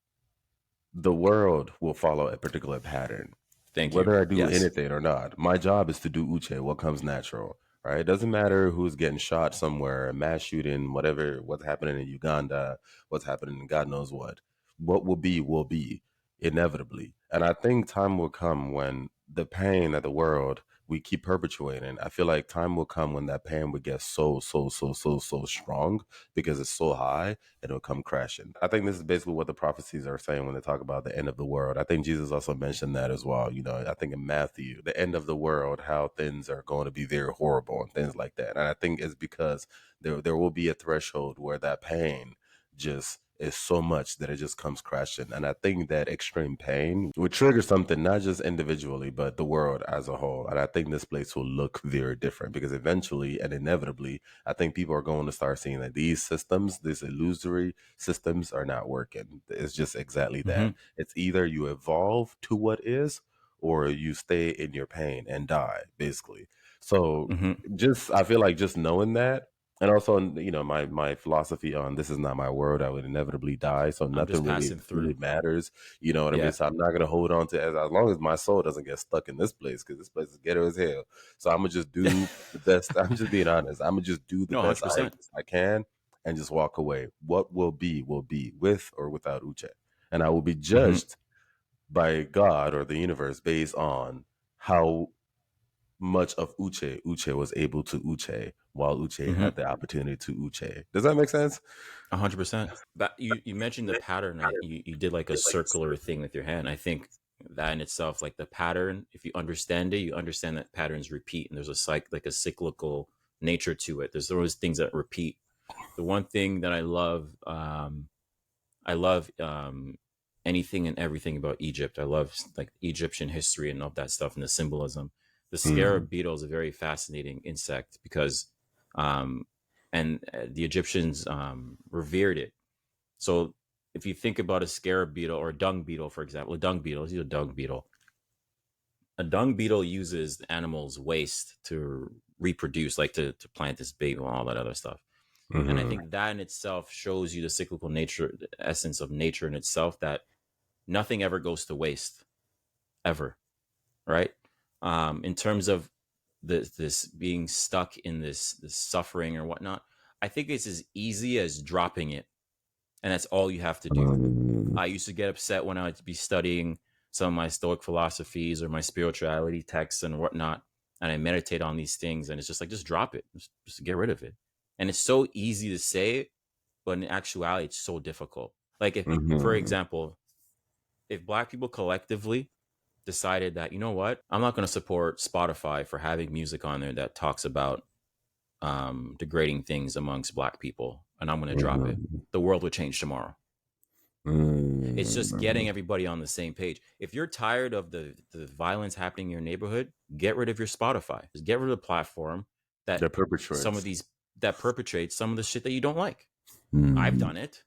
the world will follow a particular pattern. Thank you. Whether I do Yes. anything or not, my job is to do Uche, what comes natural, right? It doesn't matter who's getting shot somewhere, a mass shooting, whatever, what's happening in Uganda, what's happening in God knows what. What will be, inevitably. And I think time will come when the pain of the world we keep perpetuating. I feel like time will come when that pain would get so strong because it's so high, it'll come crashing. I think this is basically what the prophecies are saying when they talk about the end of the world. I think Jesus also mentioned that as well. I think in Matthew, the end of the world, how things are going to be very horrible and things like that. And I think it's because there will be a threshold where that pain just is so much that it just comes crashing. And I think that extreme pain would trigger something, not just individually, but the world as a whole. And I think this place will look very different because eventually and inevitably, I think people are going to start seeing that these systems, these illusory systems, are not working. It's just exactly that. Mm-hmm. It's either you evolve to what is, or you stay in your pain and die, basically. So Mm-hmm. just, I feel like just knowing that, and also, my philosophy on this is not my world. I would inevitably die, so I'm just nothing passing really through. matters. You know what I mean? Yeah. So I'm not gonna hold on to as long as my soul doesn't get stuck in this place because this place is ghetto as hell. So I'm gonna just do the best. I'm just being honest. I'm gonna just do the No, best 100%. I can and just walk away. What will be with or without Uche, and I will be Mm-hmm. judged by God or the universe based on how much of Uche was able to Uche while Uche Mm-hmm. had the opportunity to Uche. Does that make sense? 100%. But you mentioned the pattern. You did like a circular thing with your hand. I think that in itself, like the pattern, if you understand it, you understand that patterns repeat, and there's like a cyclical nature to it. There's always things that repeat. The one thing that I love anything and everything about Egypt. I love like Egyptian history and all that stuff and the symbolism. The Mm, scarab beetle is a very fascinating insect because, um, and the Egyptians revered it. So if you think about a scarab beetle or a dung beetle, for example, a dung beetle, is a dung beetle. A dung beetle uses the animal's waste to reproduce, like to plant this baby and all that other stuff. And I mm-hmm, think that in itself shows you the cyclical nature, the essence of nature in itself, that nothing ever goes to waste, ever, right? In terms of this being stuck in this suffering or whatnot, I think it's as easy as dropping it, and that's all you have to do. mm, I used to get upset when I would be studying some of my Stoic philosophies or my spirituality texts and whatnot, and I meditate on these things, and it's just like, just drop it, just get rid of it. And it's so easy to say, but in actuality, it's so difficult. Like if, for mm-hmm. example, if Black people collectively decided that, you know what, I'm not going to support Spotify for having music on there that talks about degrading things amongst Black people, and I'm going to drop it, Mm-hmm. the world would change tomorrow. It's just Mm-hmm. getting everybody on the same page. If you're tired of the violence happening in your neighborhood, get rid of your Spotify. Just get rid of the platform that That some of perpetrates. these that perpetrates some of the shit that you don't like. I've Mm, done it.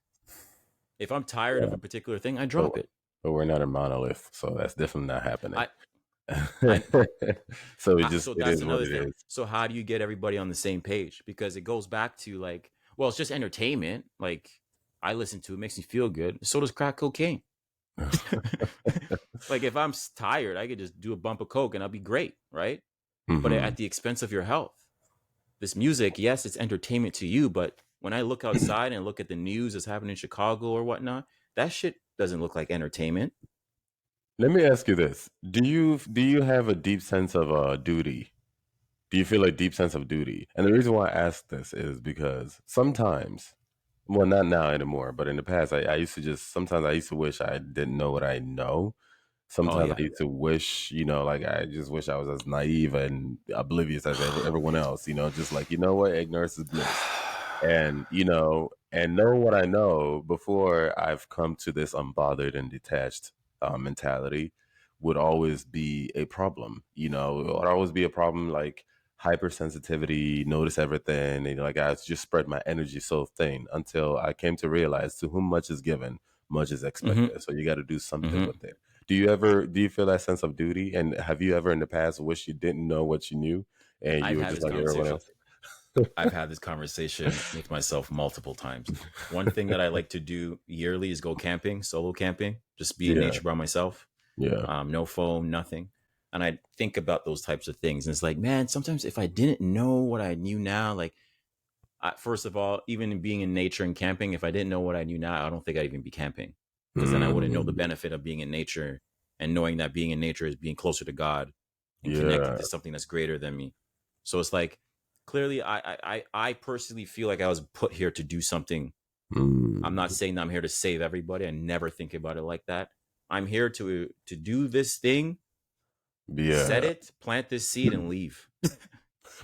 If I'm tired of yeah, a particular thing, I but drop it. but we're not a monolith, so that's definitely not happening. I I So so it that's is what another it thing. is. So how do you get everybody on the same page? Because it goes back to like, well, it's just entertainment. Like I listen to it, makes me feel good. So does crack cocaine. Like if I'm tired, I could just do a bump of coke and I'll be great, right? But Mm-hmm. at the expense of your health. This music, yes, it's entertainment to you, but when I look outside and look at the news that's happening in Chicago or whatnot, that shit doesn't look like entertainment. Let me ask you this: do you have a deep sense of duty? Do you feel a deep sense of duty? And the reason why I ask this is because sometimes, well, not now anymore, but in the past, I used to just sometimes I used to wish I didn't know what I know. Oh Sometimes yeah. I used to wish, like I just wish I was as naive and oblivious as everyone else. Just like what, ignorance is bliss, and and know what I know before I've come to this unbothered and detached mentality would always be a problem. It would always be a problem. Like hypersensitivity, notice everything, and like I just spread my energy so thin until I came to realize to whom much is given, much is Mm-hmm. expected. So you got to do something Mm-hmm. with it. Do you feel that sense of duty? And have you ever in the past wished you didn't know what you knew and you I've were had just this like everyone conversation. else? I've had this conversation with myself multiple times. One thing that I like to do yearly is go camping, solo camping, just be in Yeah, nature by myself. yeah. No phone, nothing. And I think about those types of things. And it's like, man, sometimes if I didn't know what I knew now, like, first of all, even being in nature and camping, if I didn't know what I knew now, I don't think I'd even be camping, because then I wouldn't know the Mm, benefit of being in nature and knowing that being in nature is being closer to God and connected yeah. to something that's greater than me. So it's like, clearly, I personally feel like I was put here to do something. I'm not Mm, saying that I'm here to save everybody. I never think about it like that. I'm here to do this thing, set yeah. it, plant this seed, and leave.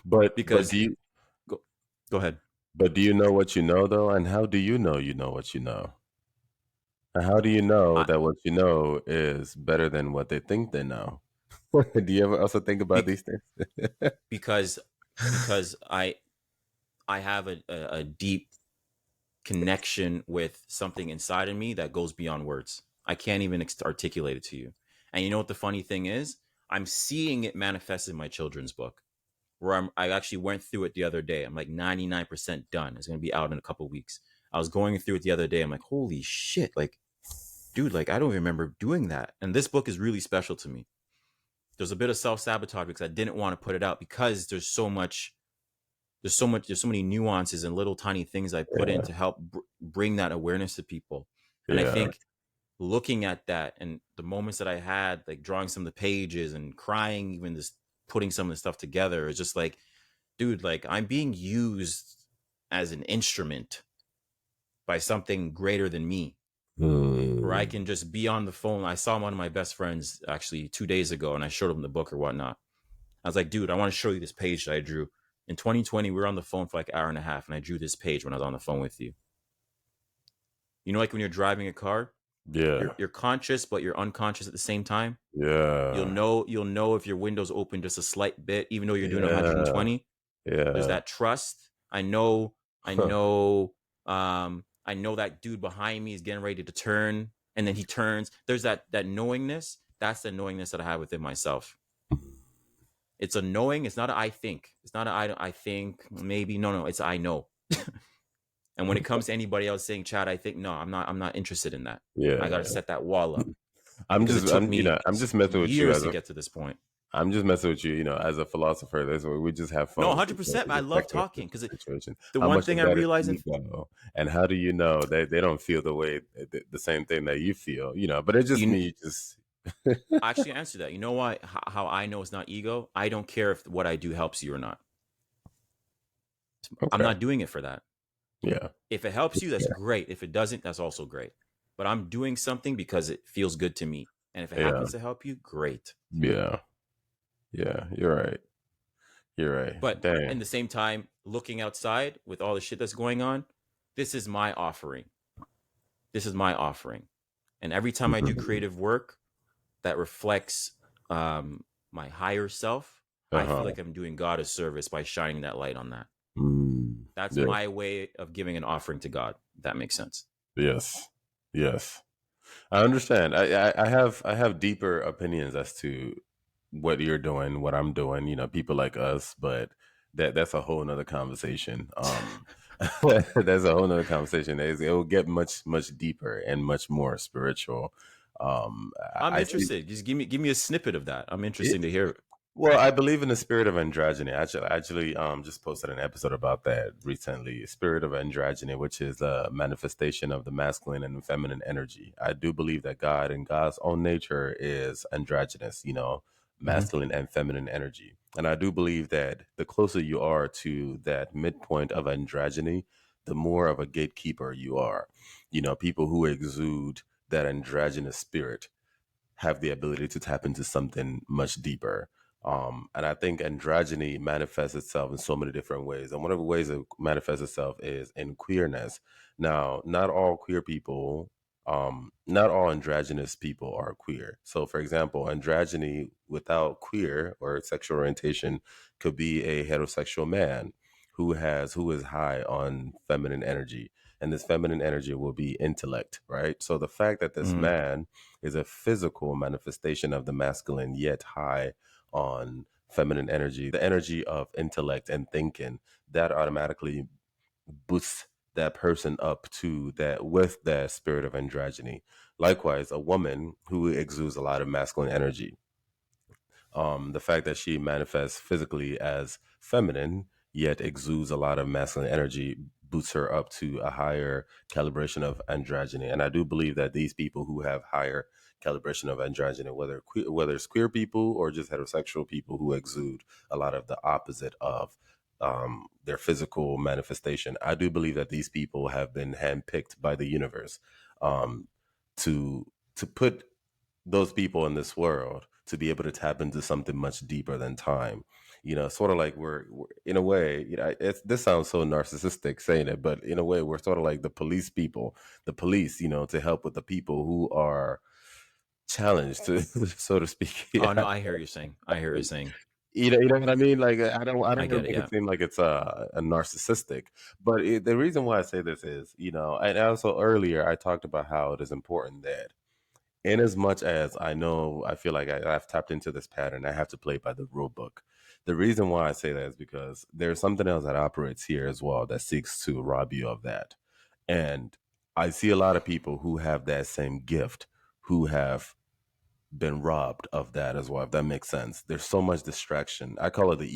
But Because go, go ahead. do you know what you know though? And how do you know what you know? And how do you know I that what you know is better than what they think they know? Do you ever also think about bec- these things? because because I have a deep connection with something inside of me that goes beyond words. I can't even articulate it to you. And you know what the funny thing is? I'm seeing it manifest in my children's book, where I actually went through it the other day. I'm like 99% done. It's going to be out in a couple of weeks. I was going through it the other day. I'm like, holy shit. Like, dude, like, I don't even remember doing that. And this book is really special to me. There's a bit of self sabotage because I didn't want to put it out, because there's so many nuances and little tiny things I put in Yeah, to help bring that awareness to people. And I yeah. think looking at that and the moments that I had, like drawing some of the pages and crying, even just putting some of the stuff together, is just like, dude, like, I'm being used as an instrument by something greater than me, where I Mm, can just be on the phone. I saw one of my best friends actually 2 days ago, and I showed him the book or whatnot. I was like, dude, I want to show you this page that I drew. In 2020, we were on the phone for like an hour and a half, and I drew this page when I was on the phone with you. You know, like when you're driving a car, yeah, you're conscious, but you're unconscious at the same time. yeah, You'll know if your window's open just a slight bit, even though you're doing yeah, 120. There's yeah. that trust. I Huh. know, I know that dude behind me is getting ready to turn, and then he turns. There's that knowingness. That's the knowingness that I have within myself. It's a knowing. It's not a I think. It's not a I think maybe. No, no. It's a I know. And when it comes to anybody else saying, Chad, I think, no, I'm not interested in that. I got to Yeah. set that wall up, because it took I'm, me I'm just messing with you years as to a, get to this point. I'm just messing with you, as a philosopher. That's what we just have No, fun with this 100%. I love perspective talking, because situation. the How one much thing of I that is realized, ego, and how do you know they don't feel the way the same thing that you feel? But it's just you me. Just actually answer that. You know why? How I know it's not ego? I don't care if what I do helps you or not. I'm okay. not doing it for that. Yeah. If it helps you, that's great. If it doesn't, that's also great. But I'm doing something because it feels good to me. And if it Yeah. happens to help you, great. Yeah. Yeah. You're right. You're right. But in Dang. the same time, looking outside with all the shit that's going on, this is my offering. This is my offering. And every time I do Mhm. creative work that reflects my higher self, Uh I feel huh. like I'm doing God a service by shining that light on that. That's Yeah. my way of giving an offering to God. If that makes sense. Yes. Yes. I understand. I have deeper opinions as to what you're doing, what I'm doing. People like us, but that's a whole nother conversation. That's a whole nother conversation. It will get much deeper and much more spiritual. I'm I think. interested. Just give me a snippet of that. I'm interested to hear it. Well, I believe in the spirit of androgyny. Actually, just posted an episode about that recently. Spirit of androgyny, which is a manifestation of the masculine and feminine energy. I do believe that God and God's own nature is androgynous. Mm-hmm. Masculine and feminine energy. And I do believe that the closer you are to that midpoint of androgyny, the more of a gatekeeper you are. People who exude that androgynous spirit have the ability to tap into something much deeper. And I think androgyny manifests itself in so many different ways. And one of the ways it manifests itself is in queerness. Now, not all queer people Not all androgynous people are queer. So, for example, androgyny without queer or sexual orientation could be a heterosexual man who is high on feminine energy, and this feminine energy will be intellect, right? So, the fact that this Mm-hmm. man is a physical manifestation of the masculine, yet high on feminine energy, the energy of intellect and thinking, that automatically boosts that person up to that with that spirit of androgyny. Likewise, a woman who exudes a lot of masculine energy, the fact that she manifests physically as feminine yet exudes a lot of masculine energy boosts her up to a higher calibration of androgyny. And I do believe that these people who have higher calibration of androgyny, whether it's queer people or just heterosexual people who exude a lot of the opposite of their physical manifestation, I do believe that these people have been handpicked by the universe um, to to put those people in this world to be able to tap into something much deeper than time. Sort of like we're in a way, this sounds so narcissistic saying it, but in a way, we're sort of like the police people, the police, to help with the people who are challenged, to, so to speak. Oh Yeah. no, I hear you saying. I hear you saying. You know what I mean? Like, I I don't want get to it. make it Yeah. seem like it's a narcissistic, but the reason why I say this is, and also earlier I talked about how it is important that in as much as I know, I feel like I've tapped into this pattern, I have to play by the rule book. The reason why I say that is because there's something else that operates here as well that seeks to rob you of that. And I see a lot of people who have that same gift who have been robbed of that as well, if that makes sense. There's so much distraction. I call it the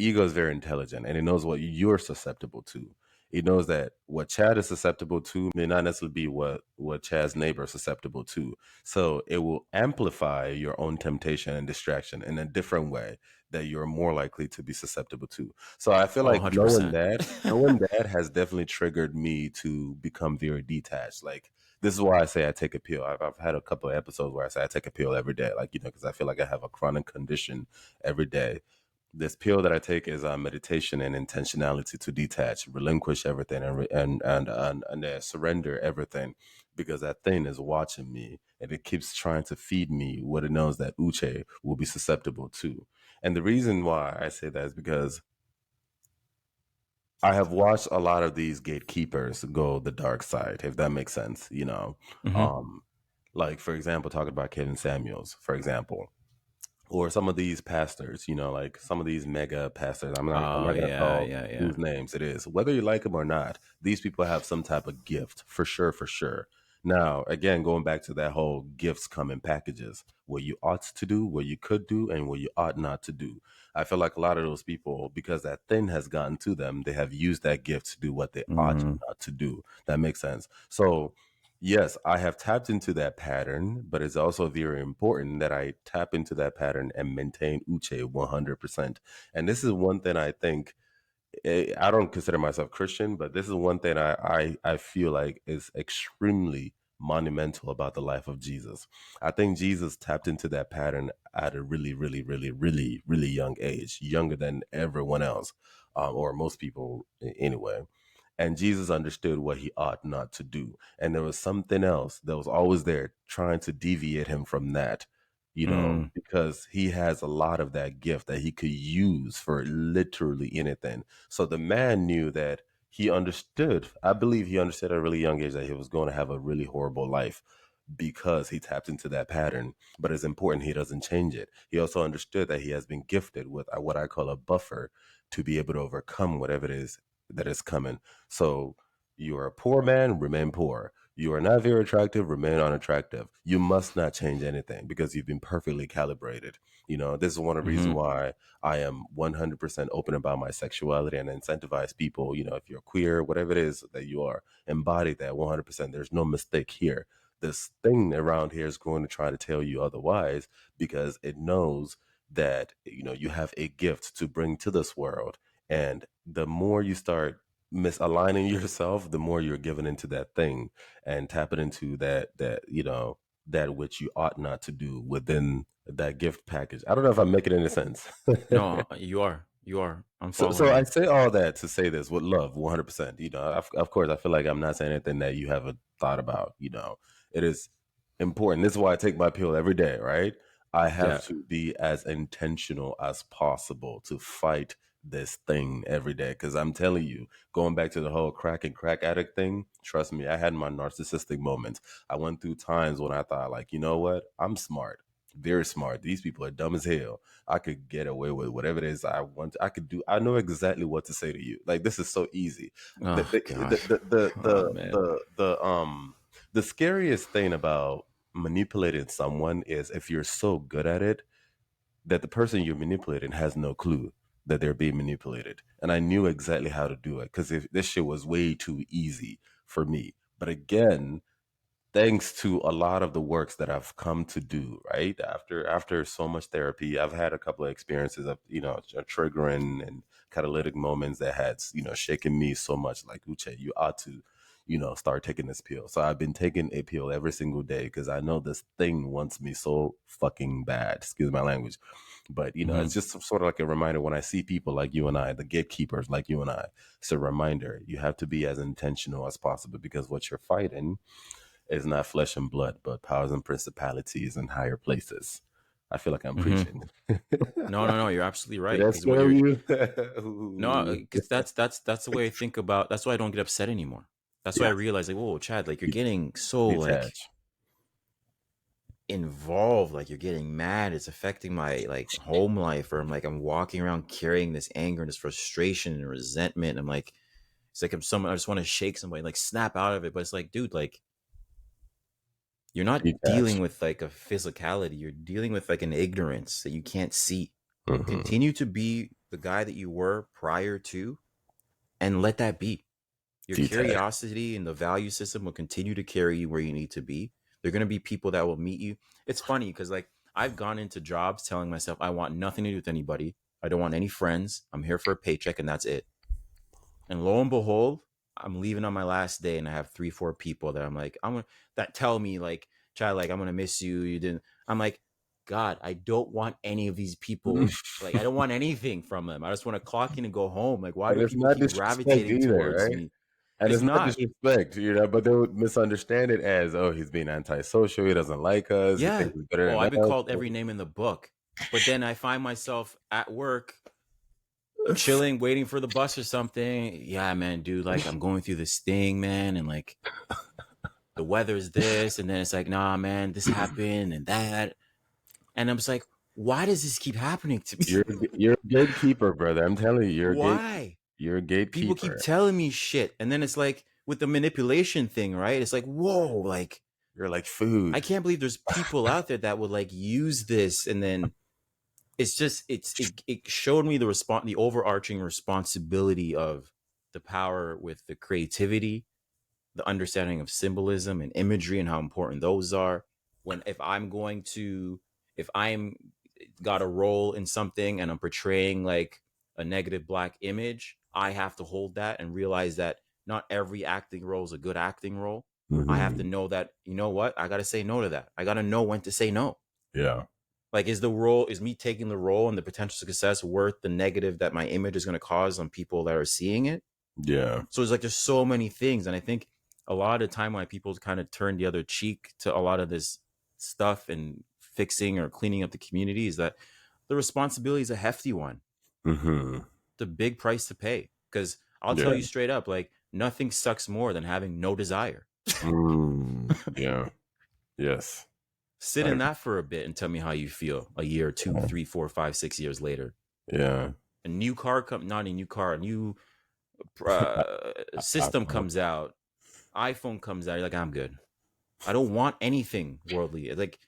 ego is very intelligent and it knows what you're susceptible to. It knows that what Chad is susceptible to may not necessarily be what Chad's neighbor is susceptible to. So it will amplify your own temptation and distraction in a different way that you're more likely to be susceptible to. So I feel Oh, like knowing 100%. that, knowing that has definitely triggered me to become very detached. Like, this is why I say I take a pill. I've had a couple of episodes where I say I take a pill every day, like, because I feel like I have a chronic condition every day. This pill that I take is meditation and intentionality to detach, relinquish everything, and surrender everything, because that thing is watching me and it keeps trying to feed me what it knows that Uche will be susceptible to. And the reason why I say that is because I have watched a lot of these gatekeepers go the dark side, if that makes sense. Hmm. Um, like, for example, talking about Kevin Samuels, for example, or some of these pastors, like some of these mega pastors. I'm Oh not gonna yeah, call yeah, yeah. whose names it is. Whether you like them or not, these people have some type of gift for sure, for sure. Now, again, going back to that whole gifts come in packages, what you ought to do, what you could do, and what you ought not to do. I feel like a lot of those people, because that thing has gotten to them, they have used that gift to do what they ought Mm, not to do. That makes sense. So yes, I have tapped into that pattern, but it's also very important that I tap into that pattern and maintain Uche 100%. And this is one thing I think, I don't consider myself Christian, but this is one thing I feel like is extremely monumental about the life of Jesus. I think Jesus tapped into that pattern at a really, really, really, really, really young age, younger than everyone else, or most people anyway. And Jesus understood what he ought not to do. And there was something else that was always there trying to deviate him from that, mm, because he has a lot of that gift that he could use for literally anything. So the man knew that he understood, I believe he understood at a really young age that he was going to have a really horrible life because he tapped into that pattern. But it's important he doesn't change it. He also understood that he has been gifted with what I call a buffer to be able to overcome whatever it is that is coming. So you are a poor man, remain poor. You are not very attractive, remain unattractive. You must not change anything because you've been perfectly calibrated. This is one of the reasons hmm. why I am 100% open about my sexuality and incentivize people. If you're queer, whatever it is that you are, embody that 100%. There's no mistake here. This thing around here is going to try to tell you otherwise because it knows that you have a gift to bring to this world, and the more you start misaligning yourself, the more you're giving into that thing and tapping into that which you ought not to do within that gift package. I don't know if I'm making any sense. No, you are. You are. I'm So following I you. say all that to say this with love, 100%. Of course, I feel like I'm not saying anything that you haven't thought about. It is important. This is why I take my pill every day, right? I have Yeah. to be as intentional as possible to fight this thing every day. Because I'm telling you, going back to the whole crack and crack addict thing, trust me, I had my narcissistic moments. I went through times when I thought, like, you know what? I'm smart, very smart. These people are dumb as hell. I could get away with whatever it is I want. I could do. I know exactly what to say to you. Like, this is so easy. The Oh the God. the the the Oh the man. the, the the scariest thing about manipulating someone is if you're so good at it that the person you're manipulating has no clue that they're being manipulated. And I knew exactly how to do it because if this shit was way too easy for me. But again, thanks to a lot of the works that I've come to do, right? After so much therapy, I've had a couple of experiences of, triggering and catalytic moments that had, shaken me so much like, Uche, you ought to, start taking this pill. So I've been taking a pill every single day because I know this thing wants me so fucking bad. Excuse my language. But, Hmm. it's just sort of like a reminder when I see people like you and I, the gatekeepers like you and I, it's a reminder you have to be as intentional as possible because what you're fighting is not flesh and blood, but powers and principalities and higher places. I feel like I'm Hmm. preaching. No, no, no. You're absolutely Did right. that Because what scare you're you? no, Ooh. because that's the way I think about. That's why I don't get upset anymore. That's why I Yeah, realize, like, whoa, Chad, like you're getting so like detach. involved, like you're getting mad. It's affecting my like home life, or I'm walking around carrying this anger and this frustration and resentment. I'm like, it's like I'm someone. I just want to shake somebody, like snap out of it. But it's like, dude, like you're not Detach. dealing with like a physicality. You're dealing with like an ignorance that you can't see. Hmm. Continue to be the guy that you were prior to, and let that be. Your Detach. curiosity and the value system will continue to carry you where you need to be. There are going to be people that will meet you. It's funny because like I've gone into jobs telling myself I want nothing to do with anybody. I don't want any friends. I'm here for a paycheck and that's it. And lo and behold, I'm leaving on my last day and I have 3, 4 people that I'm like, I'm gonna that tell me like, child, like I'm gonna miss you. You didn't. I'm like, God, I don't want any of these people. Like I don't want anything from them. I just want to clock in and go home. Like, why And do it's people not keep disrespect gravitating either, towards right? me? And It's it's not not. disrespect, but they would misunderstand it as, oh, he's being antisocial. He doesn't like us. He Yeah. thinks he's better Oh, than I've been us. called every name in the book. But then I find myself at work chilling, waiting for the bus or something. Yeah, man, dude, like I'm going through this thing, man, and like the weather's this, and then it's like, nah, man, this happened and that. And I'm just like, why does this keep happening to me? You're a gatekeeper, brother. I'm telling you, Why? you're a People keep gatekeeper. telling me shit. And then it's like with the manipulation thing, right? It's like, whoa, like You're like I food. can't believe there's people out there that would like use this and then it's just it showed me the overarching responsibility of the power with the creativity, the understanding of symbolism and imagery and how important those are. When if I'm got a role in something and I'm portraying like a negative black image, I have to hold that and realize that not every acting role is a good acting role. I have to Hmm. know that, you know what, I got to say no to that. I got to know when to say no. Yeah. Like, is me taking the role and the potential success worth the negative that my image is going to cause on people that are seeing it? Yeah. So it's like there's so many things, and I think a lot of the time why people kind of turn the other cheek to a lot of this stuff and fixing or cleaning up the community is that the responsibility is a hefty one. Hmm. It's a big price to pay because I'll tell Yeah. you straight up, like nothing sucks more than having no desire. Yeah. Yes. Sit I, in that for a bit and tell me how you feel a year, two, uh, 3, 4, 5, 6 years later. yeah. A new car come not a new car, a new I, I, system comes out, iPhone comes out. You're like, I'm good. I don't want anything worldly. Like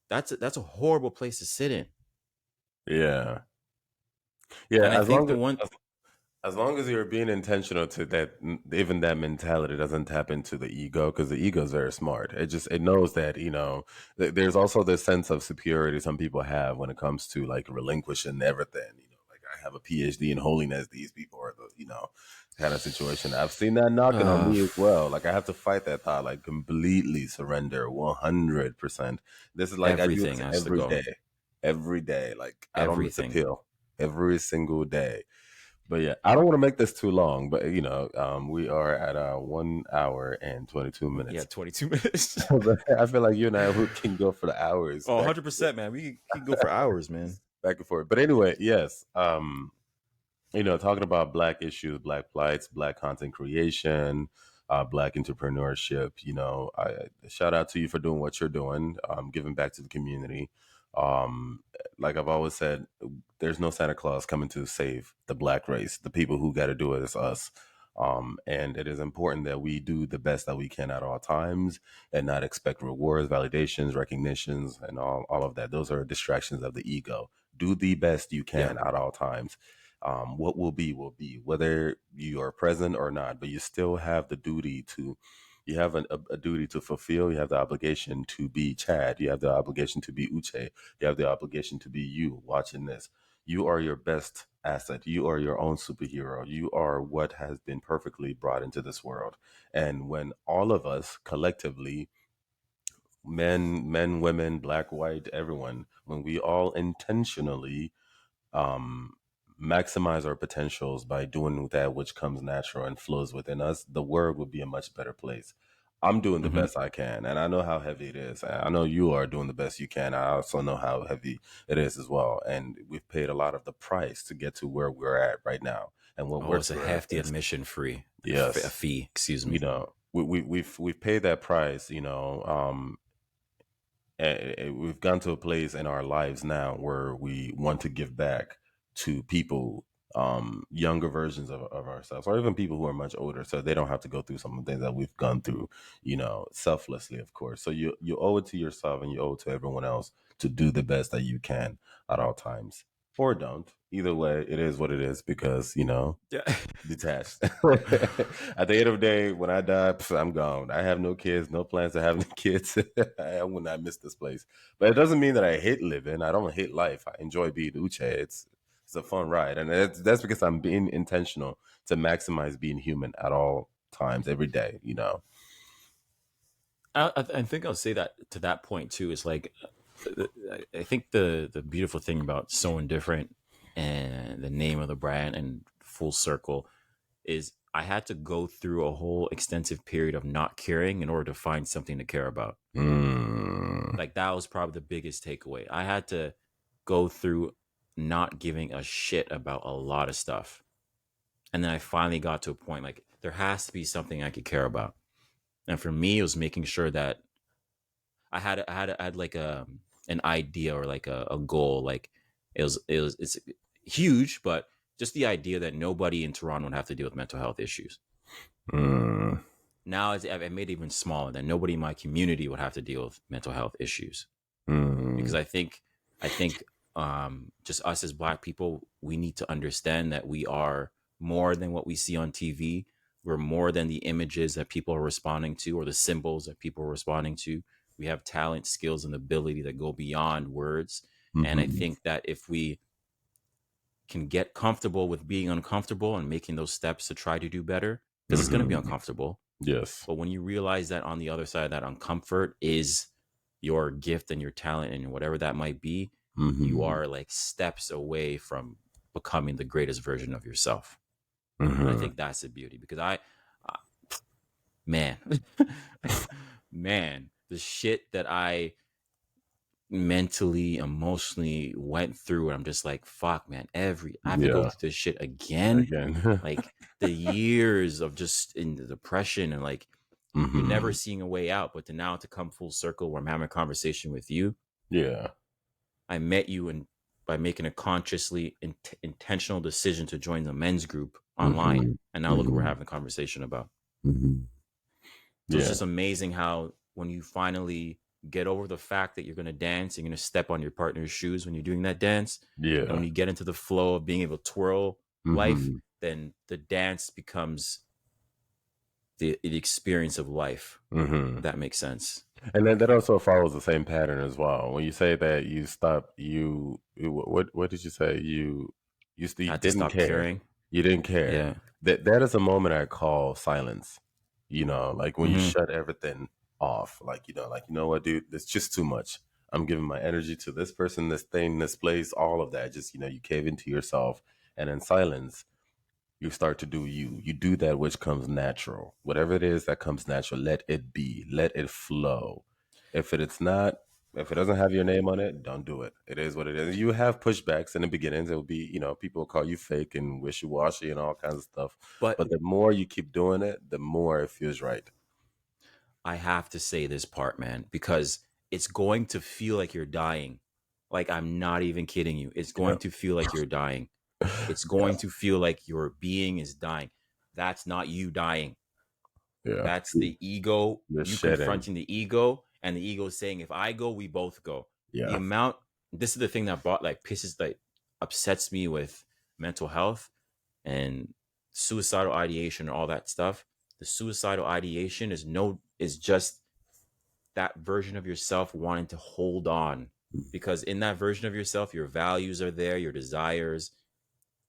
that's a horrible place to sit in. yeah. Yeah. And I think the one, As long as you're being intentional to that, even that mentality doesn't tap into the ego because the ego is very smart. It knows that there's also this sense of superiority some people have when it comes to like relinquishing everything. Like I have a PhD in holiness. These people are the kind of situation. I've seen that knocking on uh, me as well. Like I have to fight that thought. Like completely surrender 100%. This is like I do everything this has to every go. day, every day. Like I don't miss a Everything. pill. every single day. But yeah, I don't want to make this too long, but we are at 1 hour and 22 Yeah, minutes. 22 minutes. I feel like you and I can go for the hours Oh, back 100%, man. We can go for hours, man. back and forth. But anyway, yes. Talking about Black issues, Black plights, Black content creation, Black entrepreneurship. I shout out to you for doing what you're doing, giving back to the community. Um, like I've always said, there's no Santa Claus coming to save the Black race. The people who got to do it is us. And it is important that we do the best that we can at all times and not expect rewards, validations, recognitions, and all of that. Those are distractions of the ego. Do the best you Yeah. can at all times. What will be, whether you are present or not, but you still have the duty to, you have a duty to fulfill. You have the obligation to be Chad. You have the obligation to be Uche. You have the obligation to be you watching this. You are your best asset. You are your own superhero. You are what has been perfectly brought into this world. And when all of us collectively, men, women, black, white, everyone, when we all intentionally um, maximize our potentials by doing that which comes natural and flows within us, the world would be a much better place. I'm doing the Hmm. best I can, and I know how heavy it is. I know you are doing the best you can. I also know how heavy it is as well. And we've paid a lot of the price to get to where we're at right now. And what Oh, we're it's a through hefty is, admission a yes, fee, excuse me. we've paid that price. We've gone to a place in our lives now where we want to give back to people, younger versions of ourselves, or even people who are much older, so they don't have to go through some of the things that we've gone through, selflessly, of course. So you owe it to yourself and you owe it to everyone else to do the best that you can at all times, or don't. Either way, it is what it is, because Yeah. detached. At the end of the day, when I die, I'm gone. I have no kids, no plans to have any kids. I will not miss this place. But it doesn't mean that I hate living. I don't hate life. I enjoy being Uche. It's a fun ride, and that's because I'm being intentional to maximize being human at all times, every day. I think I'll say that to that point too. Is like, I think the beautiful thing about So Indifferent and the name of the brand and Full Circle is I had to go through a whole extensive period of not caring in order to find something to care about. Mm, Like that was probably the biggest takeaway. I had to go through not giving a shit about a lot of stuff. And then I finally got to a point like there has to be something I could care about. And for me, it was making sure that I had like an idea or like a goal. Like it's huge, but just the idea that nobody in Toronto would have to deal with mental health issues. mm, Now I've made it even smaller that nobody in my community would have to deal with mental health issues, because mm, I think just us as Black people, we need to understand that we are more than what we see on TV. We're more than the images that people are responding to or the symbols that people are responding to. We have talent, skills, and ability that go beyond words. And I mhm, think that if we can get comfortable with being uncomfortable and making those steps to try to do better, because it's going to be mhm. uncomfortable. Yes. But when you realize that on the other side of that uncomfort is your gift and your talent and whatever that might be, you Mhm, are like steps away from becoming the greatest version of yourself. And I mhm. think that's the beauty, because I man, man, the shit that I mentally, emotionally went through, and I'm just like, fuck, man, I have to go Yeah. through this shit again. Again. Like the years of just in the depression and like you're never Mhm. seeing a way out. But to now to come full circle where I'm having a conversation with you, Yeah. I met you and by making a consciously intentional decision to join the men's group online. Mhm. And now look what we're Mhm. having a conversation about. Mhm. So it's Yeah. just amazing how when you finally get over the fact that you're going to dance, you're going to step on your partner's shoes when you're doing that dance. And when Yeah. you get into the flow of being able to twirl life, Mhm. then the dance becomes the experience of life. If Mhm. that makes sense. And then that also follows the same pattern as well. When you say that you stop, what did you say? You Had to didn't stop care. caring. You didn't care. Yeah. That is a moment I call silence. Like when you Hmm. shut everything off. Like like what, dude? It's just too much. I'm giving my energy to this person, this thing, this place, all of that. Just, you cave into yourself, and in silence, you start to do you. You do that which comes natural. Whatever it is that comes natural, let it be. Let it flow. It's not, if it doesn't have your name on it, don't do it. It is what it is. You have pushbacks in the beginnings. It will be, people will call you fake and wishy washy and all kinds of stuff. But But the more you keep doing it, the more it feels right. I have to say this part, man, because it's going to feel like you're dying. Like, I'm not even kidding you. It's Yeah. going to feel like you're dying. It's Yeah. going to feel like your being is dying. That's not you dying. Yeah. That's the ego, You're you shedding. confronting the ego, and the ego saying, if I go, we both go. The Yeah. amount, this is the thing that pisses, upsets me with mental health and suicidal ideation and all that stuff. The suicidal ideation is just that version of yourself wanting to hold on, because in that version of yourself, your values are there, your desires.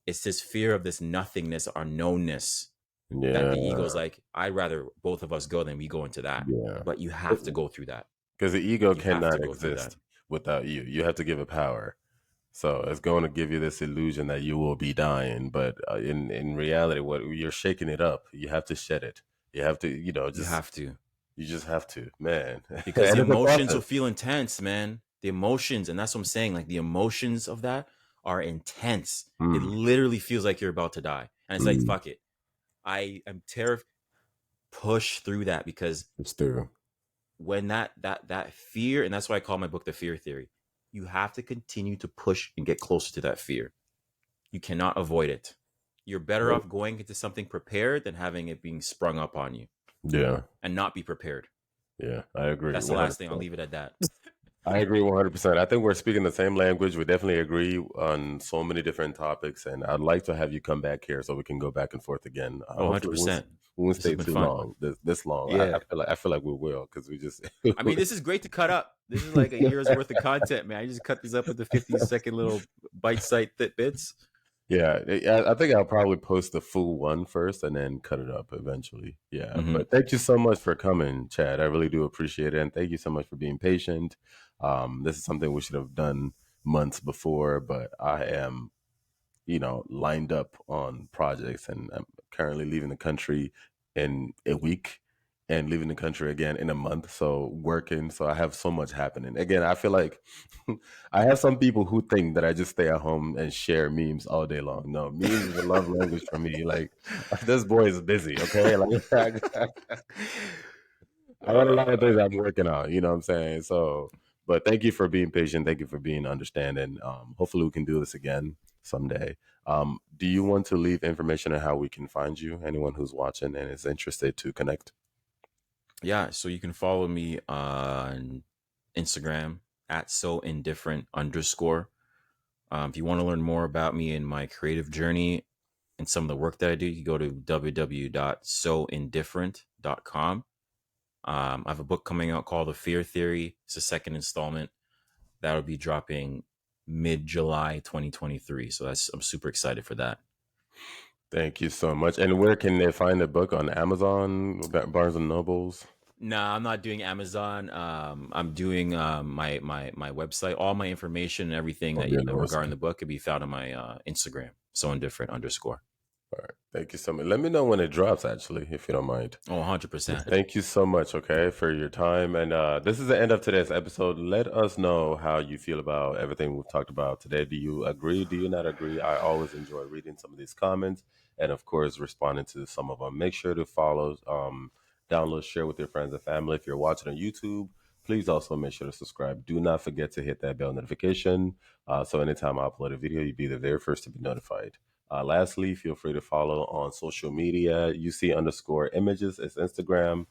It's this fear of this nothingness, unknownness, that the Yeah. ego's like, I'd rather both of us go than we go into that. Yeah. But you have to go through that. Because the ego You have to cannot go through that. exist without you. You have to give it power. So it's going to give you this illusion that you will be dying, but in reality, what you're shaking it up. You have to shed it. You have to, You just have to. you just have to, man. Because the And it's a emotions will process. feel intense, man. The emotions, and that's what I'm saying. Like, the emotions of that are intense. It Mm, literally feels like you're about to die. And it's like, mm, fuck it. I am terrified. Push through that, because it's through. when that fear, and that's why I call my book The Fear Theory, you have to continue to push and get closer to that fear. You cannot avoid it. You're better off going into something prepared than having it being sprung up on you Yeah, and not be prepared. yeah, I agree That's the last thing. I'll 100%. leave it at that. I agree 100%. I think we're speaking the same language. We definitely agree on so many different topics, and I'd like to have you come back here so we can go back and forth again. Oh, Hopefully, 100%. we won't This has stay been too fun. long. This long. I Yeah. feel like we will because we just. I mean, this is great to cut up. This is like a year's worth of content, man. I just cut these up into 50-second little bite-sized bits. Yeah, I think I'll probably post the full one first and then cut it up eventually. Yeah, Mm-hmm. but thank you so much for coming, Chad. I really do appreciate it, and thank you so much for being patient. This is something we should have done months before, but I am, lined up on projects, and I'm currently leaving the country in a week and leaving the country again in a month. So working, so I have so much happening. Again, I feel like I have some people who think that I just stay at home and share memes all day long. No, memes is a love language for me. Like this boy is busy, okay? Like I got a lot of things I'm working on, you know what I'm saying? So, but thank you for being patient. Thank you for being understanding. Hopefully we can do this again someday. Do you want to leave information on how we can find you? Anyone who's watching and is interested to connect? Yeah, so you can follow me on Instagram at so indifferent underscore. If you want to learn more about me and my creative journey and some of the work that I do, you go to www.soindifferent.com. I have a book coming out called The Fear Theory. It's the second installment. That'll be dropping mid-July 2023. So I'm super excited for that. Thank you so much. And where can they find the book? On Amazon, Barnes and Nobles? No, I'm not doing Amazon. I'm doing my website. All my information and everything On your that regarding website. the book can be found on my Instagram. So indifferent underscore. All right. Thank you so much. Let me know when it drops, actually, if you don't mind. Oh, 100%. Thank you so much, okay, for your time. And this is the end of today's episode. Let us know how you feel about everything we've talked about today. Do you agree? Do you not agree? I always enjoy reading some of these comments and, of course, responding to some of them. Make sure to follow, download, share with your friends and family. If you're watching on YouTube, please also make sure to subscribe. Do not forget to hit that bell notification. So anytime I upload a video, you'll be the very first to be notified. Lastly, feel free to follow on social media. UC_images is Instagram,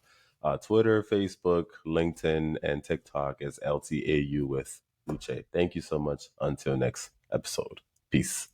Twitter, Facebook, LinkedIn, and TikTok is LTAU with Luce. Thank you so much. Until next episode. Peace.